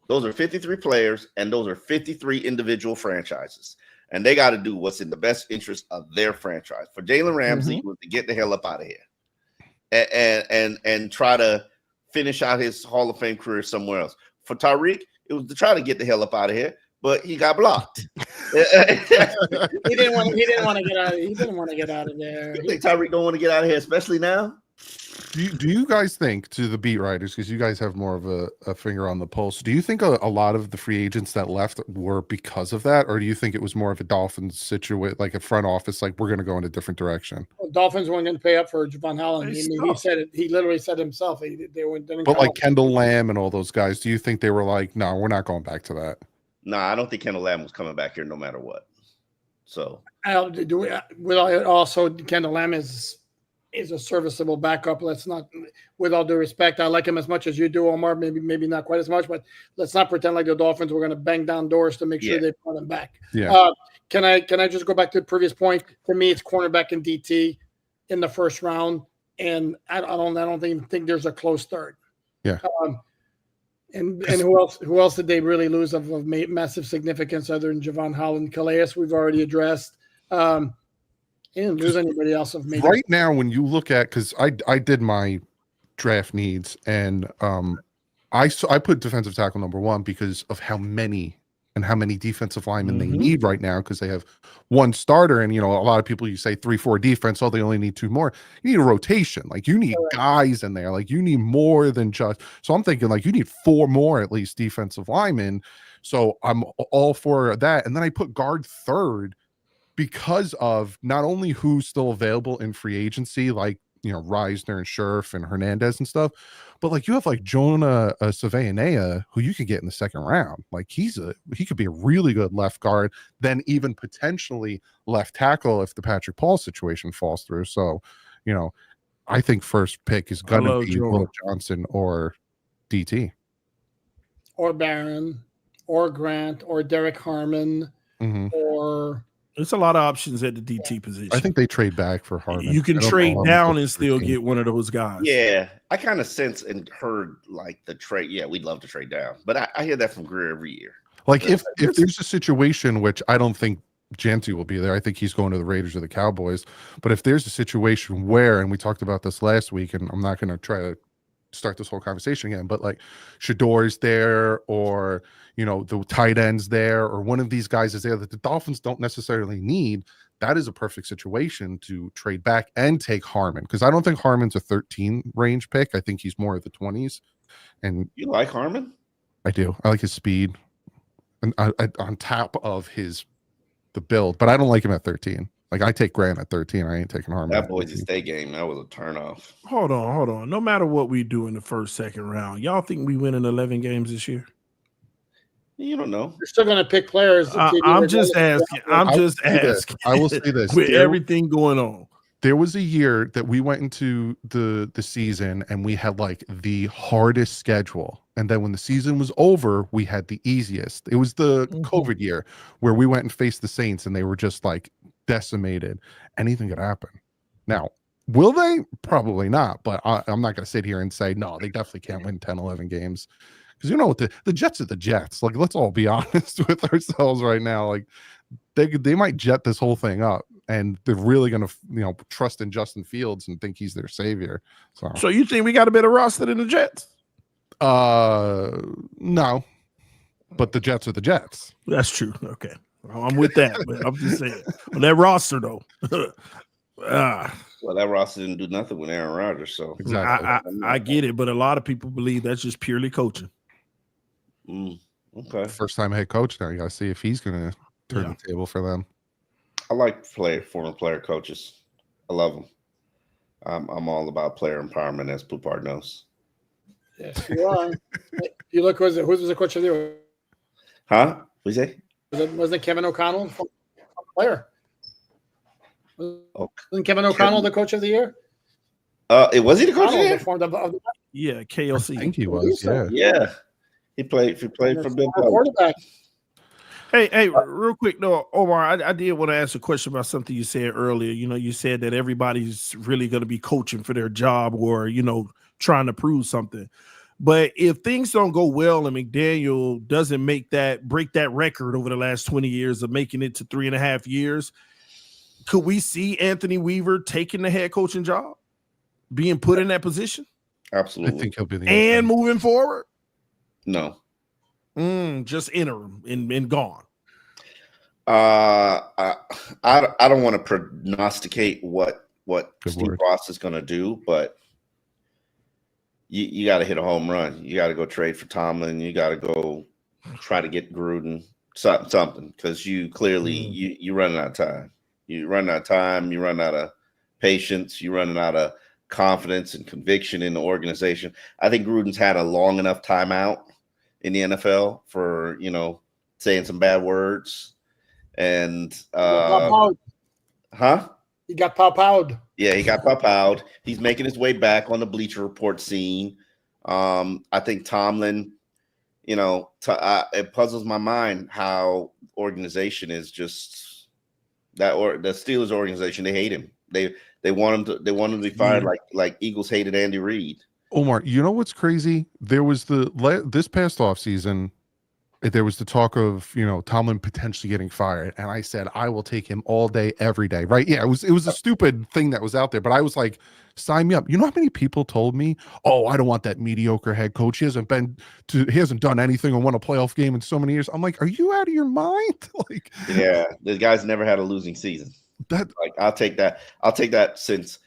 those are 53 players and those are 53 individual franchises. And they got to do what's in the best interest of their franchise. For Jalen Ramsey, was to get the hell up out of here and try to finish out his Hall of Fame career somewhere else. For Tyreek, it was to try to get the hell up out of here, but he got blocked. He didn't want to get out. He didn't want to get out of there. You think Tyreek don't want to get out of here, especially now? Do you guys think, to the beat writers, because you guys have more of a finger on the pulse, do you think a lot of the free agents that left were because of that, or do you think it was more of a Dolphins situation, like a front office, like we're going to go in a different direction? Well, Dolphins weren't going to pay up for Javon Holland. He said it. He literally said himself. But like Kendall Lamb and all those guys, do you think they were like, no, we're not going back to that? No, I don't think Kendall Lamb was coming back here no matter what. So also Kendall Lamb is a serviceable backup. Let's not, with all due respect, I like him as much as you do, Omar. Maybe not quite as much, but let's not pretend like the Dolphins were going to bang down doors to make sure they brought him back. Yeah. Can I just go back to the previous point? To me, it's cornerback and DT in the first round, and I don't even think there's a close third. Yeah. And who else did they really lose of massive significance other than Javon Holland? Calais, we've already addressed. Didn't lose anybody else of maybe. Right now, when you look at, because I did my draft needs, and I put defensive tackle number one because of how many defensive linemen they need right now, because they have one starter, and a lot of people, you say 3-4 defense, they only need two more. You need a rotation, like you need guys in there, like you need more than just. So I'm thinking like you need 4 more at least defensive linemen. So I'm all for that, and then I put guard third, because of not only who's still available in free agency, like, Reisner and Scherf and Hernandez and stuff, but like you have like Jonah Savayanea, who you could get in the second round. Like he could be a really good left guard, then even potentially left tackle if the Patrick Paul situation falls through. So, I think first pick is going to be Will Johnson or DT. Or Barron, or Grant, or Derek Harmon, or... There's a lot of options at the DT position. I think they trade back for Harmon. You can trade down and still get one of those guys. Yeah, I kind of sense and heard like the trade. Yeah, we'd love to trade down, but I hear that from Grier every year. Like if there's a situation, which I don't think Janty will be there. I think he's going to the Raiders or the Cowboys. But if there's a situation where, and we talked about this last week, and I'm not going to try to start this whole conversation again, but like Shador's there, or the tight ends there, or one of these guys is there that the Dolphins don't necessarily need, that is a perfect situation to trade back and take Harmon, because I don't think Harmon's a 13 range pick. I think he's more of the 20s. And you like Harmon? I do. I like his speed, and on top of the build, but I don't like him at 13. Like I take Grant at 13. I ain't taking Harmon. That Boise State game, that was a turnoff. Hold on. No matter what we do in the first, second round, y'all think we win in 11 games this year? You don't know. You're still going to pick players. I'm just asking. I will say this. With everything going on. There was a year that we went into the season and we had like the hardest schedule. And then when the season was over, we had the easiest. It was the COVID year where we went and faced the Saints and they were just like decimated. Anything could happen. Now, will they? Probably not. But I'm not going to sit here and say, no, they definitely can't win 10, 11 games. Because you know what? The Jets are the Jets. Like, let's all be honest with ourselves right now. Like, they might jet this whole thing up. And they're really going to, trust in Justin Fields and think he's their savior. So you think we got a better roster than the Jets? No. But the Jets are the Jets. That's true. Okay. I'm with that. But I'm just saying. On that roster, though. Well, that roster didn't do nothing with Aaron Rodgers. So exactly. I get it. But a lot of people believe that's just purely coaching. Okay. First time head coach now. You got to see if he's going to turn the table for them. I like former player coaches. I love them. I'm all about player empowerment, as Poupard knows. Yes, you are. You look, who was the coach of the year? Huh? What did you say? Wasn't Kevin O'Connell player? Wasn't Kevin O'Connell the coach of the year? Was he the coach of the year? Yeah, KLC. I think he was. Yeah. He played for Bill quarterback. Hey, real quick though, Omar, I did want to ask a question about something you said earlier. You said that everybody's really going to be coaching for their job or, trying to prove something. But if things don't go well and McDaniel doesn't break that record over the last 20 years of making it to 3.5 years, could we see Anthony Weaver taking the head coaching job, being put in that position? Absolutely. I think he'll be and moving forward? No. Just interim and gone. I don't want to prognosticate what Steve Ross is going to do, but you got to hit a home run. You got to go trade for Tomlin. You got to go try to get Gruden something because you clearly you running out of time. You run out of time. You run out of patience. You're running out of confidence and conviction in the organization. I think Gruden's had a long enough timeout in the NFL for, saying some bad words and He got pop-out. Yeah, he got pop-out. He's making his way back on the Bleacher Report scene. I think Tomlin, it puzzles my mind how organization is just that, or the Steelers organization. They hate him. They want him to be fired like Eagles hated Andy Reid. Omar, you know what's crazy? There was this past offseason, there was the talk of, Tomlin potentially getting fired. And I said, I will take him all day, every day. Right. Yeah. It was a stupid thing that was out there, but I was like, sign me up. You know how many people told me, oh, I don't want that mediocre head coach. He hasn't done anything or won a playoff game in so many years. I'm like, are you out of your mind? Like, yeah, the guy's never had a losing season. I'll take that. I'll take that since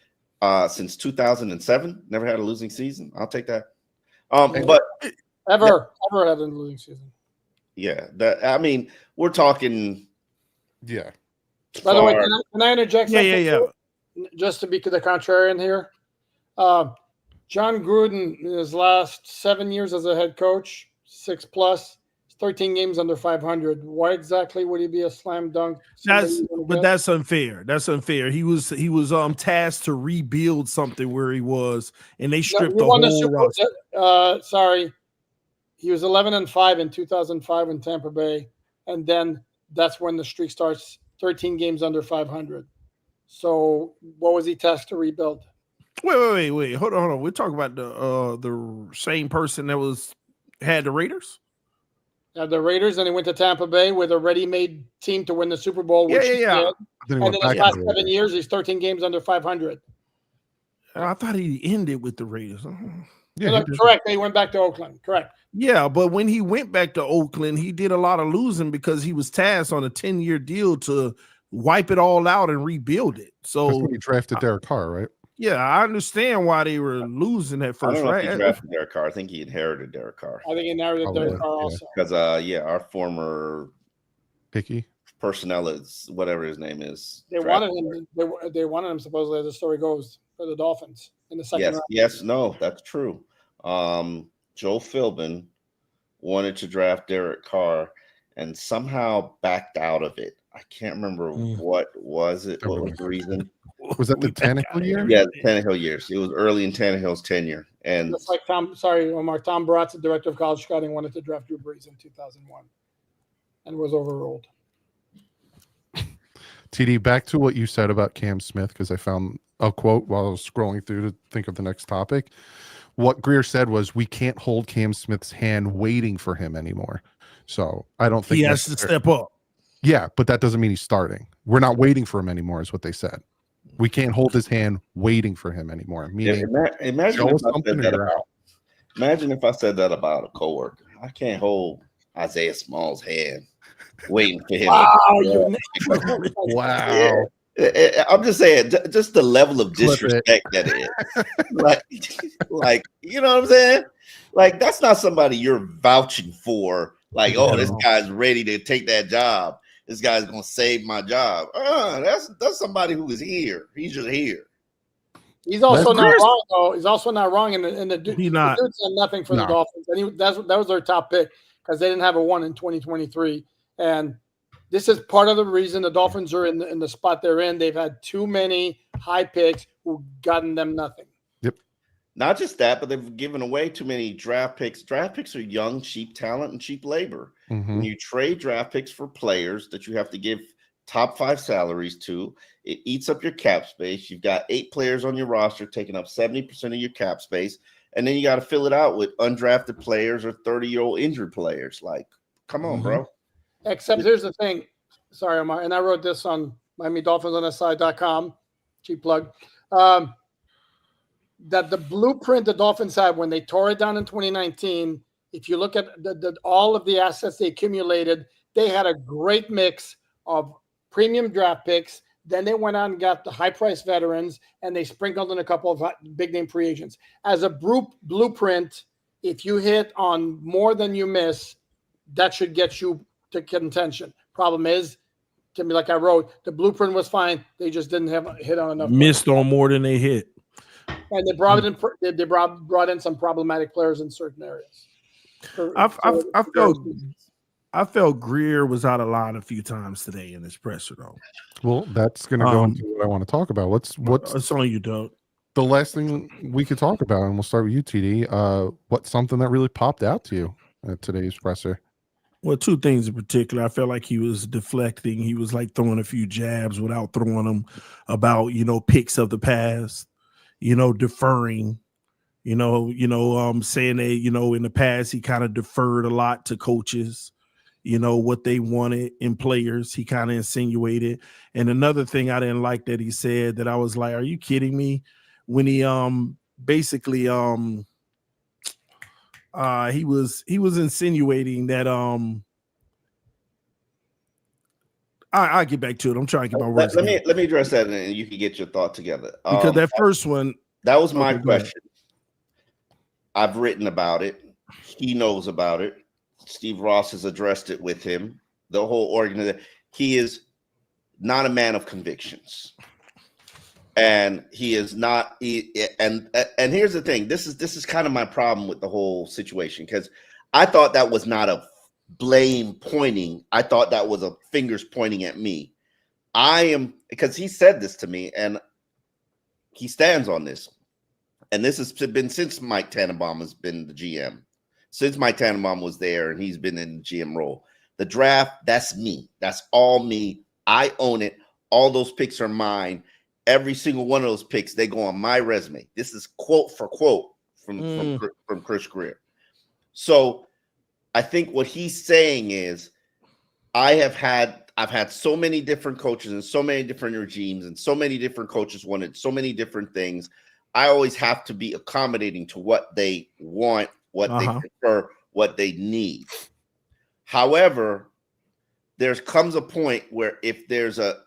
2007, never had a losing season. I'll take that. But ever had a losing season. Yeah, we're talking. Yeah. By the way, can I interject? Yeah. Just to be the contrarian here, Jon Gruden in his last 7 years as a head coach, 6+, 13 games under 500. Why exactly would he be a slam dunk? That's unfair. That's unfair. He was tasked to rebuild something where he was, and they stripped the whole roster. Sorry. He was 11-5 in 2005 in Tampa Bay, and then that's when the streak starts. 13 games under 500. So, what was he tasked to rebuild? Wait. Hold on. We're talking about the same person that had the Raiders. Had the Raiders, and he went to Tampa Bay with a ready-made team to win the Super Bowl. Which he did. And in his last 7 years, he's 13 games under 500. I thought he ended with the Raiders. Yeah, correct. He went back to Oakland. Correct. Yeah, but when he went back to Oakland, he did a lot of losing because he was tasked on a 10-year deal to wipe it all out and rebuild it. So that's when he drafted Derek Carr, right? Yeah, I understand why they were losing at first. I don't know if he drafted Derek Carr. I think he inherited Derek Carr. I think he inherited Derek Carr also. Because our former Hickey. personnel is, whatever his name is. They wanted him. They wanted him supposedly, as the story goes, for the Dolphins in the second round. Yes, no, that's true. Joe Philbin wanted to draft Derek Carr and somehow backed out of it. I can't remember what was it. What was the reason? Was that the Tannehill year? Yeah, the Tannehill years. It was early in Tannehill's tenure. And it's like Omar, Tom Bratz, the director of college scouting, wanted to draft Drew Brees in 2001 and was overruled. TD, back to what you said about Cam Smith, because I found a quote while I was scrolling through to think of the next topic. What Grier said was, we can't hold Cam Smith's hand waiting for him anymore. So I don't think he has to step up. Yeah, but that doesn't mean he's starting. We're not waiting for him anymore, is what they said. We can't hold his hand waiting for him anymore. Meaning, imagine if I said that about a coworker. I can't hold Isaiah Small's hand waiting for him. Wow. Yeah. I'm just saying, just the level of disrespect that is. like, you know what I'm saying? Like, that's not somebody you're vouching for. Like, oh, this guy's ready to take that job. This guy's gonna save my job. That's somebody who is here. He's just here. He's also not wrong, though. He's also not wrong in the dude. He's not. The dude said nothing for the Dolphins, and that was their top pick because they didn't have a 1 in 2023. And this is part of the reason the Dolphins are in the spot they're in. They've had too many high picks who've gotten them nothing. Yep. Not just that, but they've given away too many draft picks. Draft picks are young, cheap talent, and cheap labor. When you trade draft picks for players that you have to give top 5 salaries to, it eats up your cap space. You've got 8 players on your roster taking up 70% of your cap space, and then you got to fill it out with undrafted players or 30-year-old injured players. Like, come on, bro. Except here's the thing. Sorry, Omar, and I wrote this on MiamiDolphinsOnSide.com. Cheap plug. That the blueprint the Dolphins had when they tore it down in 2019, if you look at all of the assets they accumulated, they had a great mix of premium draft picks. Then they went out and got the high-priced veterans, and they sprinkled in a couple of big-name free agents. As a blueprint, if you hit on more than you miss, that should get you to contention. Problem is, to me, like I wrote, the blueprint was fine. They just didn't have hit on enough. Missed on more than they hit. And they brought in some problematic players in certain areas. I felt Grier was out of line a few times today in this presser, though. Well, that's going to go into what I want to talk about. What's it's on you, Doug. The last thing we could talk about, and we'll start with you, TD. What's something that really popped out to you at today's presser? Well, 2 things in particular. I felt like he was deflecting. He was like throwing a few jabs without throwing them about, picks of the past, deferring, saying that, in the past, he kind of deferred a lot to coaches, what they wanted in players. He kind of insinuated. And another thing I didn't like that he said that I was like, are you kidding me? When he basically he was insinuating that I'll get back to it. I'm trying to get my words. Let me address that, and you can get your thought together. Because that first one, that was my question. I've written about it. He knows about it. Steve Ross has addressed it with him. The whole organization. He is not a man of convictions, and he is not. And here's the thing. This is kind of my problem with the whole situation, because I thought that was not a blame pointing. I thought that was a fingers pointing at me. Because he said this to me, and he stands on this. And this has been since Mike Tannenbaum has been the GM. Since Mike Tannenbaum was there and he's been in the GM role. The draft, that's me. That's all me. I own it. All those picks are mine. Every single one of those picks, they go on my resume. This is quote for quote from Chris Grier. So I think what he's saying is I've had so many different coaches and so many different regimes, and so many different coaches wanted so many different things. I always have to be accommodating to what they want, what they prefer, what they need. However, there comes a point where if there's a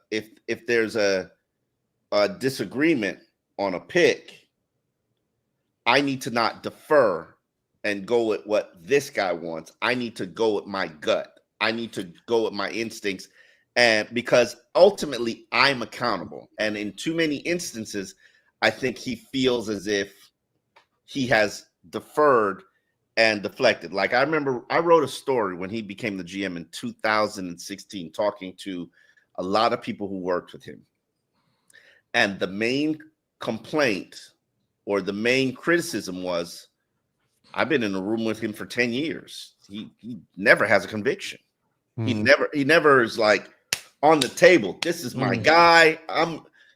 disagreement on a pick, I need to not defer and go with what this guy wants. I need to go with my gut. I need to go with my instincts And because ultimately I'm accountable. And in too many instances, I think he feels as if he has deferred and deflected. Like, I remember I wrote a story when he became the GM in 2016, talking to a lot of people who worked with him. And the main complaint or the main criticism was, I've been in a room with him for 10 years. He never has a conviction. He never is like on the table. This is my guy.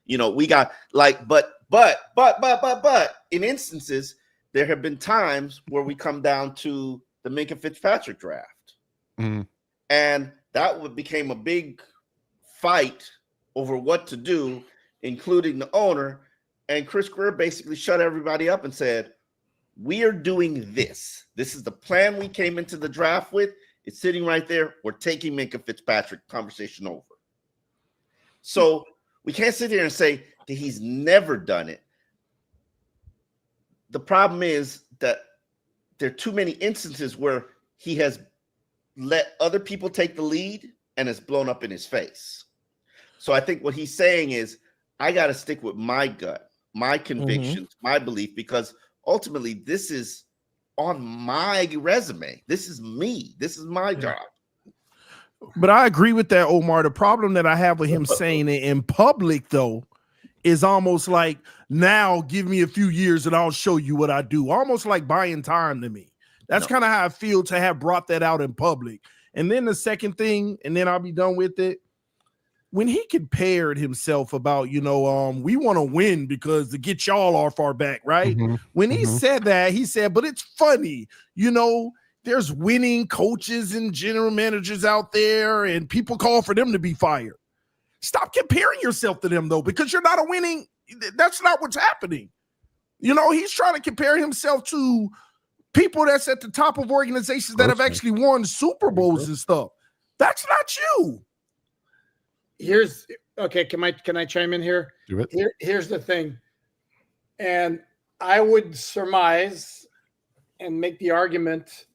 We got like, but in instances, there have been times where we come down to the Minkah Fitzpatrick draft. And that became a big fight over what to do, including the owner. And Chris Grier basically shut everybody up and said, we are doing this. This is the plan we came into the draft with. It's sitting right there. We're taking Minkah Fitzpatrick, conversation over. So we can't sit here and say that he's never done it. The problem is that there are too many instances where he has let other people take the lead and it's blown up in his face. So I think what he's saying is, I got to stick with my gut, my convictions, my belief, because ultimately this is on my resume. This is me. This is my job. But I agree with that, Omar. The problem that I have with him saying it in public, though, is almost like, now give me a few years and I'll show you what I do. Almost like buying time to me. That's kind of how I feel to have brought that out in public. And then the second thing, and then I'll be done with it. When he compared himself about, we want to win because to get y'all off our back, right? When he said that, he said, but it's funny, there's winning coaches and general managers out there and people call for them to be fired. Stop comparing yourself to them, though, because you're not a winning. That's not what's happening. He's trying to compare himself to people that's at the top of organizations that have actually won Super Bowls and stuff. That's not you. Can I chime in here? Do it. Here's the thing. And I would surmise and make the argument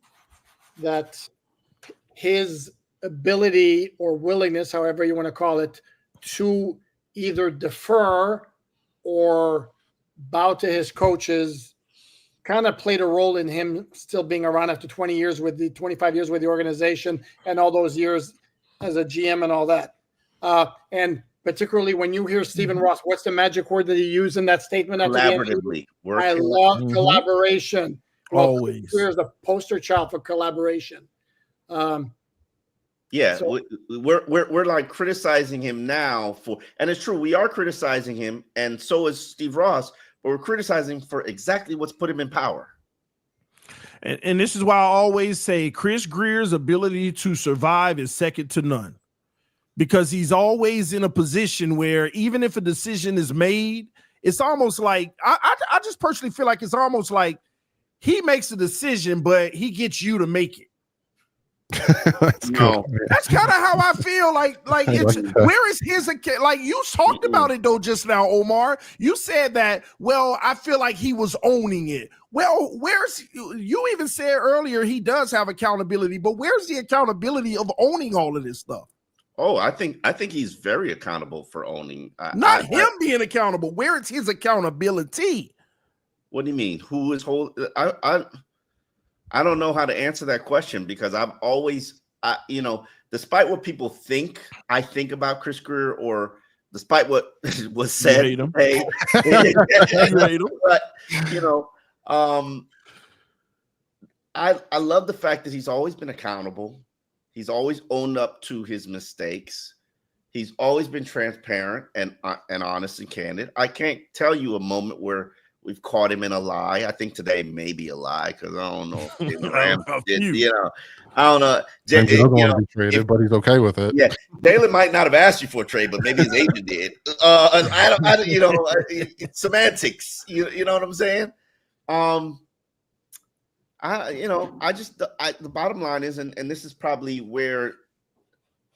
that his ability or willingness, however you want to call it, to either defer or bow to his coaches kind of played a role in him still being around after 25 years with the organization and all those years as a GM and all that. And particularly when you hear Stephen Ross, what's the magic word that he used in that statement? Collaboratively. I love collaboration. Well, always. Here's the poster child for collaboration. We're like criticizing him now and it's true, we are criticizing him, and so is Steve Ross, but we're criticizing him for exactly what's put him in power. And this is why I always say Chris Grier's ability to survive is second to none, because he's always in a position where even if a decision is made, it's almost like I just personally feel like it's almost like he makes a decision, but he gets you to make it. That's cool. That's kind of how I feel. Like it's where is his like you talked about it though just now, Omar. You said that, well, I feel like he was owning it. Well, where's you even said earlier he does have accountability, but where's the accountability of owning all of this stuff? Oh, I think he's very accountable for owning. Not him being accountable. Where is his accountability? What do you mean? Who is holding? I don't know how to answer that question, because I've always, despite what people think I think about Chris Grier, or despite what was said, you hate him. But I love the fact that he's always been accountable. He's always owned up to his mistakes. He's always been transparent and honest and candid. I can't tell you a moment where we've caught him in a lie. I think today may be a lie, because I don't know if Jalen Ramsey did. I don't know. Want to be traded, but he's okay with it. Yeah, Jalen might not have asked you for a trade, but maybe his agent did. It's semantics. You know what I'm saying? The bottom line is, and this is probably where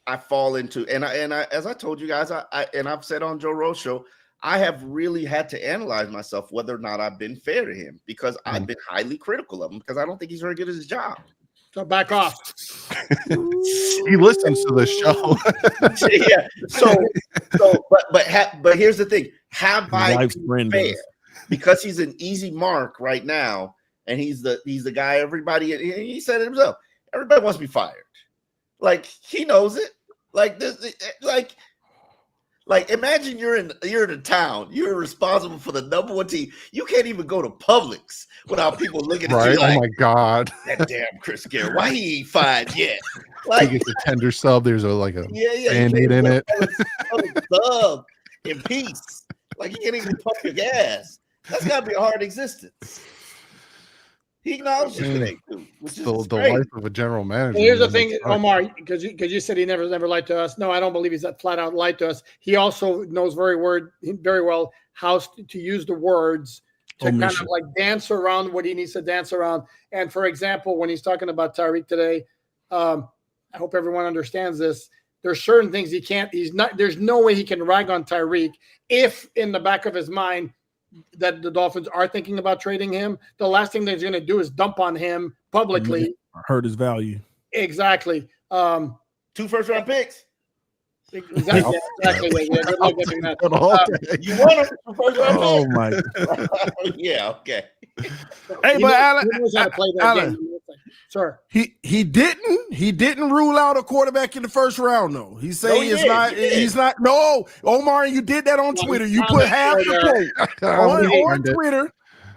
I fall into, and I as I told you guys, I've said on Joe Rose show, I have really had to analyze myself whether or not I've been fair to him, because I've been highly critical of him, because I don't think he's very good at his job. So back off. He listens to the show. Yeah. But here's the thing: have I been fair? Because he's an easy mark right now, and he's the guy. Everybody, he said it himself. Everybody wants to be fired. Like he knows it. Like this. Like imagine you're in a town. You're responsible for the number one team. You can't even go to Publix without people looking at you like, oh my God, that damn Chris Grier. Why he ain't fired yet? Like he gets a tender sub. There's a Band-Aid in it. Sub in peace. Like you can't even pump your gas. That's gotta be a hard existence. He acknowledges today too, which is the life of a general manager. Here's the thing, Omar, because you said he never lied to us. No, I don't believe he's that flat out lied to us. He also knows very well how to use the words to kind of like dance around what he needs to dance around. And for example, when he's talking about Tyreek today, I hope everyone understands this. There's certain things he can't. There's no way he can rag on Tyreek if in the back of his mind that the Dolphins are thinking about trading him. The last thing they're going to do is dump on him publicly. Hurt his value. Exactly. 2 first-round picks. Exactly. Yeah, good luck getting that. You want him for first-round picks? Oh my God. Yeah. Okay. Hey, but Alan, sure. He didn't rule out a quarterback in the first round though. He said he's not. No, Omar, you did that on Twitter. You put half the quote on Twitter.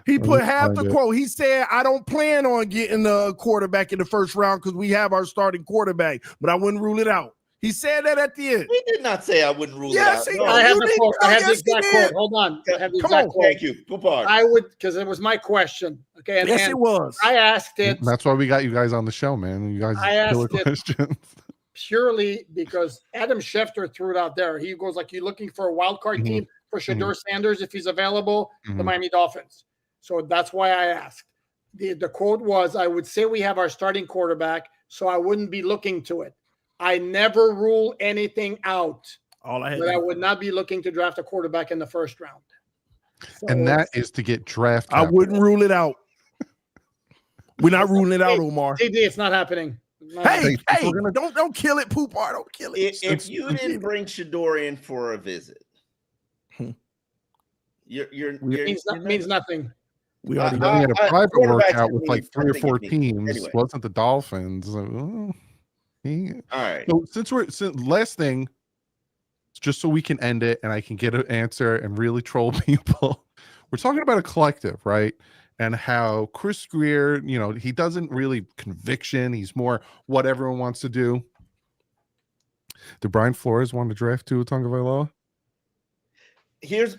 He put half the quote. He said, "I don't plan on getting a quarterback in the first round because we have our starting quarterback, but I wouldn't rule it out." He said that at the end. He did not say I wouldn't rule it out. No. I have the quote. I have the exact quote. Hold on. I have the exact quote. Thank you. I would, because it was my question. Okay. And it was. I asked it. That's why we got you guys on the show, man. You guys killer questions. Purely because Adam Schefter threw it out there. He goes like, "You looking for a wild card team for Shedeur Sanders if he's available?" The Miami Dolphins. So that's why I asked. The quote was, "I would say we have our starting quarterback, so I wouldn't be looking to it. I never rule anything out, but I would not be looking to draft a quarterback in the first round." So, and that is to get drafted. I wouldn't rule it out. We're not ruling it out, Omar. It's not happening. Hey, don't kill it, Poopar. Don't kill it. If you didn't bring Shedeur in for a visit, means nothing. We already had a private workout with like 3 or 4 teams. Anyway. Wasn't the Dolphins? All right. So since last thing, just so we can end it and I can get an answer and really troll people, we're talking about a collective, right? And how Chris Grier, he doesn't really conviction. He's more what everyone wants to do. Did Brian Flores want to draft Tua Tagovailoa? Here's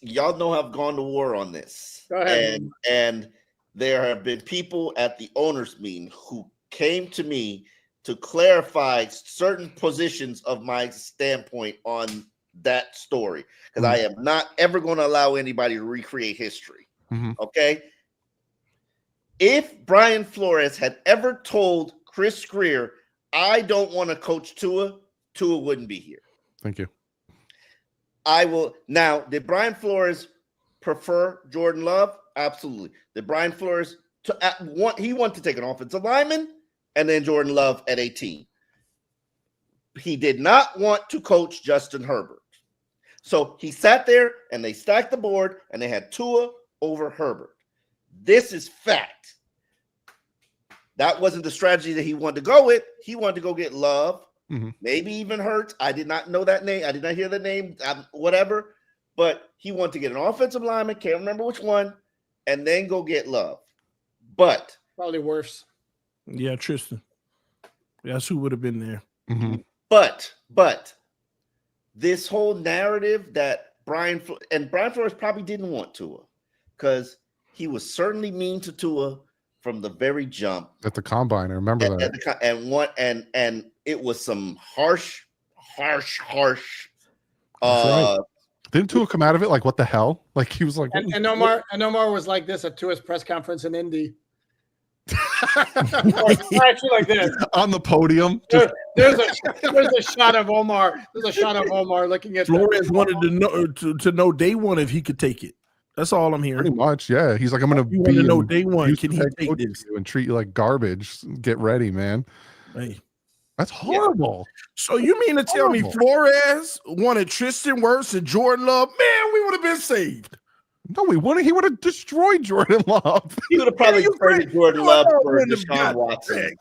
y'all know I've gone to war on this. Go ahead. And there have been people at the owners meeting who came to me to clarify certain positions of my standpoint on that story, because I am not ever going to allow anybody to recreate history. Okay. If Brian Flores had ever told Chris Grier, "I don't want to coach Tua," Tua wouldn't be here. Thank you. I will. Now, did Brian Flores prefer Jordan Love? Absolutely. Did Brian Flores he wanted to take an offensive lineman and then Jordan Love at 18. He did not want to coach Justin Herbert. So he sat there and they stacked the board and they had Tua over Herbert. This is fact. That wasn't the strategy that he wanted to go with. He wanted to go get Love, maybe even Hurts. I did not know that name. I did not hear the name, whatever. But he wanted to get an offensive lineman, can't remember which one, and then go get Love. But probably worse. Yeah, Tristan. That's who would have been there. But this whole narrative that Brian Flores probably didn't want Tua, because he was certainly mean to Tua from the very jump at the combine. I remember that. And it was some harsh. Right. Didn't Tua come out of it like, what the hell? Like he was like, and Omar was like this at Tua's press conference in Indy. Actually, like this on the podium. There's a shot of Omar. There's a shot of Omar looking at Flores wanted to know day one if he could take it. That's all I'm hearing. Pretty much, yeah. He's like, I'm gonna You want to be know day one. abusive Can he head take coach this? to you and treat you like garbage? Get ready, man. Hey, That's horrible. so you mean to tell me Flores wanted Tristan Wirfs and Jordan Love? Man, we would have been saved. No, we wouldn't. He would have destroyed Jordan Love. He would have probably traded Jordan Love for Deshaun Watson.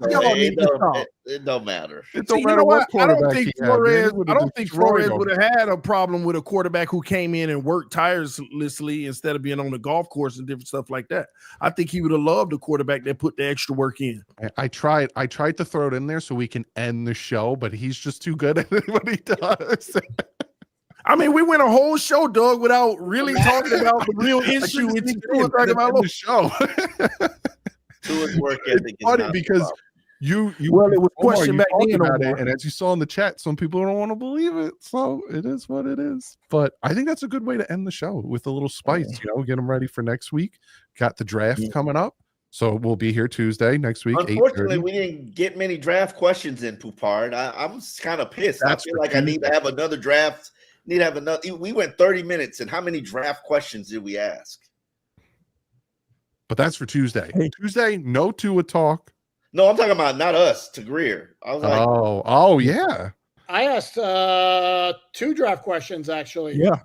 It don't matter. It don't matter what quarterback he had. I don't think Flores would have had a problem with a quarterback who came in and worked tirelessly instead of being on the golf course and different stuff like that. I think he would have loved a quarterback that put the extra work in. I tried to throw it in there so we can end the show, but he's just too good at what he does. I mean, we went a whole show, Doug, without really talking about the real issue. It's talking about the show. Tua's work ethic is funny because you it was question back then about it, and as you saw in the chat, some people don't want to believe it. So it is what it is. But I think that's a good way to end the show with a little spice. Get them ready for next week. Got the draft coming up. So we'll be here Tuesday next week. Unfortunately, we didn't get many draft questions in, Poupard. I'm kind of pissed. I feel like I need to have another draft. We went 30 minutes, and how many draft questions did we ask? But that's for Tuesday. Tuesday, no Tua talk. No, I'm talking about not us, to Grier. I was like, oh yeah. I asked 2 draft questions actually. Yeah,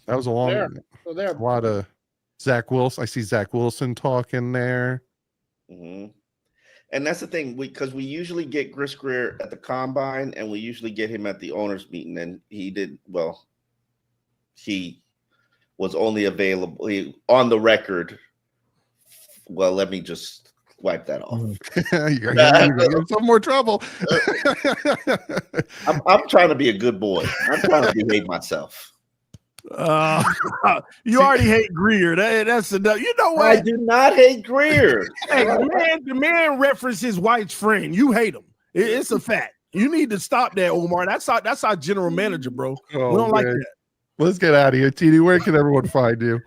that was a long. So there, a lot of Zach Wilson. I see Zach Wilson talking there. Mm-hmm. And that's the thing, because we usually get Grier at the combine, and we usually get him at the owners' meeting. And he was only available on the record. Well, let me just wipe that off. You're gonna get some more trouble. I'm trying to be a good boy. I'm trying to behave myself. You already hate Grier. That's enough. You know what? I do not hate Grier. Hey, the man referenced his wife's friend. You hate him. It's a fact. You need to stop that, Omar. That's our general manager, bro. We don't like that. Let's get out of here, TD. Where can everyone find you?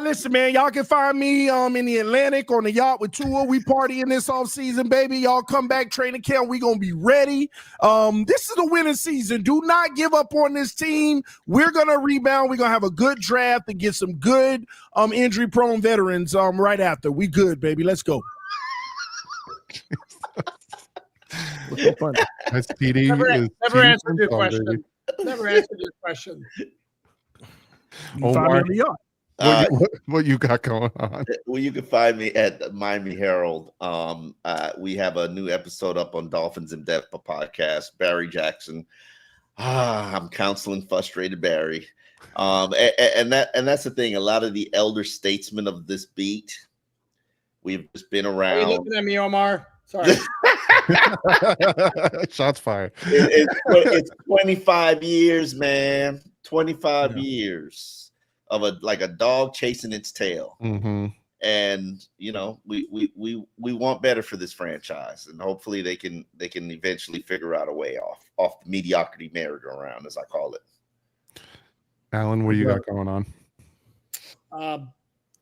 Listen, man, y'all can find me in the Atlantic on the yacht with Tua. We partying this offseason, baby. Y'all come back, training camp. We gonna be ready. This is the winning season. Do not give up on this team. We're gonna rebound. We're gonna have a good draft and get some good injury-prone veterans right after. We good, baby. Let's go. That's TD. Never answered your question. Never answered your question. Omar, what you got going on? Well, you can find me at Miami Herald. We have a new episode up on Dolphins in Depth, a podcast. Barry Jackson. I'm counseling frustrated Barry. And that's the thing. A lot of the elder statesmen of this beat, we've just been around. Are you looking at me, Omar? Sorry. Shots fired. It's 25 years, man. 25 years of a dog chasing its tail. Mm-hmm. And we want better for this franchise, and hopefully they can eventually figure out a way off the mediocrity merry-go-round, as I call it. Alan, what do you got going on?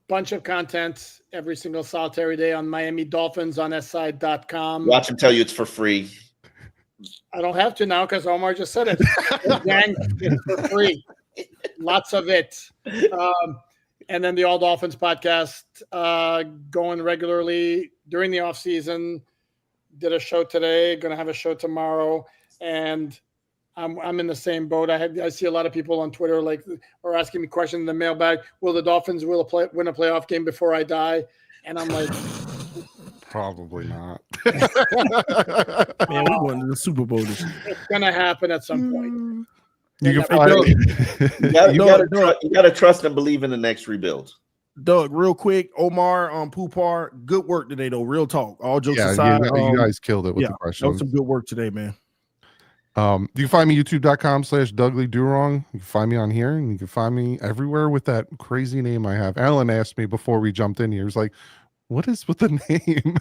Bunch of content every single solitary day on Miami Dolphins on SI.com. Watch them tell you it's for free. I don't have to now because Omar just said it. Gang, it's for free. Lots of it. And then the All Dolphins podcast going regularly during the off season. Did a show today, going to have a show tomorrow. And I'm in the same boat. I see a lot of people on Twitter are asking me questions in the mailbag. Will the Dolphins win a playoff game before I die? And I'm like, probably not. Man, we won the Super Bowl this year. It's gonna happen at some point. You gotta trust and believe in the next rebuild. Doug, real quick, Omar on Poupar, good work today though. Real talk. All jokes aside, you guys killed it with the questions. That was some good work today, man. You can find me youtube.com/DudleyDurong. You can find me on here, and you can find me everywhere with that crazy name I have. Alan asked me before we jumped in here. He's like, what is with the name?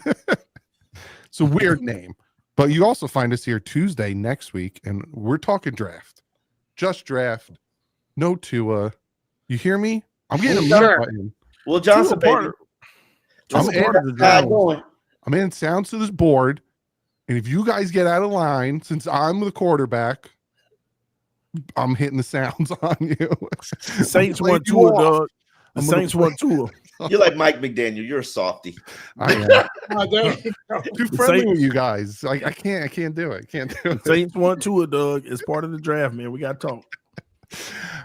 It's a weird name. But you also find us here Tuesday next week, and we're talking draft. Just draft. No Tua. You hear me? I'm getting a mute button. Well, Johnson, baby. I'm adding sounds to this board. And if you guys get out of line, since I'm the quarterback, I'm hitting the sounds on you. The Saints want Tua, dog. The Saints want Tua. You're like Mike McDaniel. You're a softie. I am. Too friendly with you guys. I can't do it. Can't do it. The Saints want Tua, dog. It's part of the draft, man. We got to talk.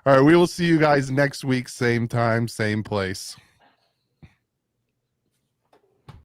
All right. We will see you guys next week. Same time, same place.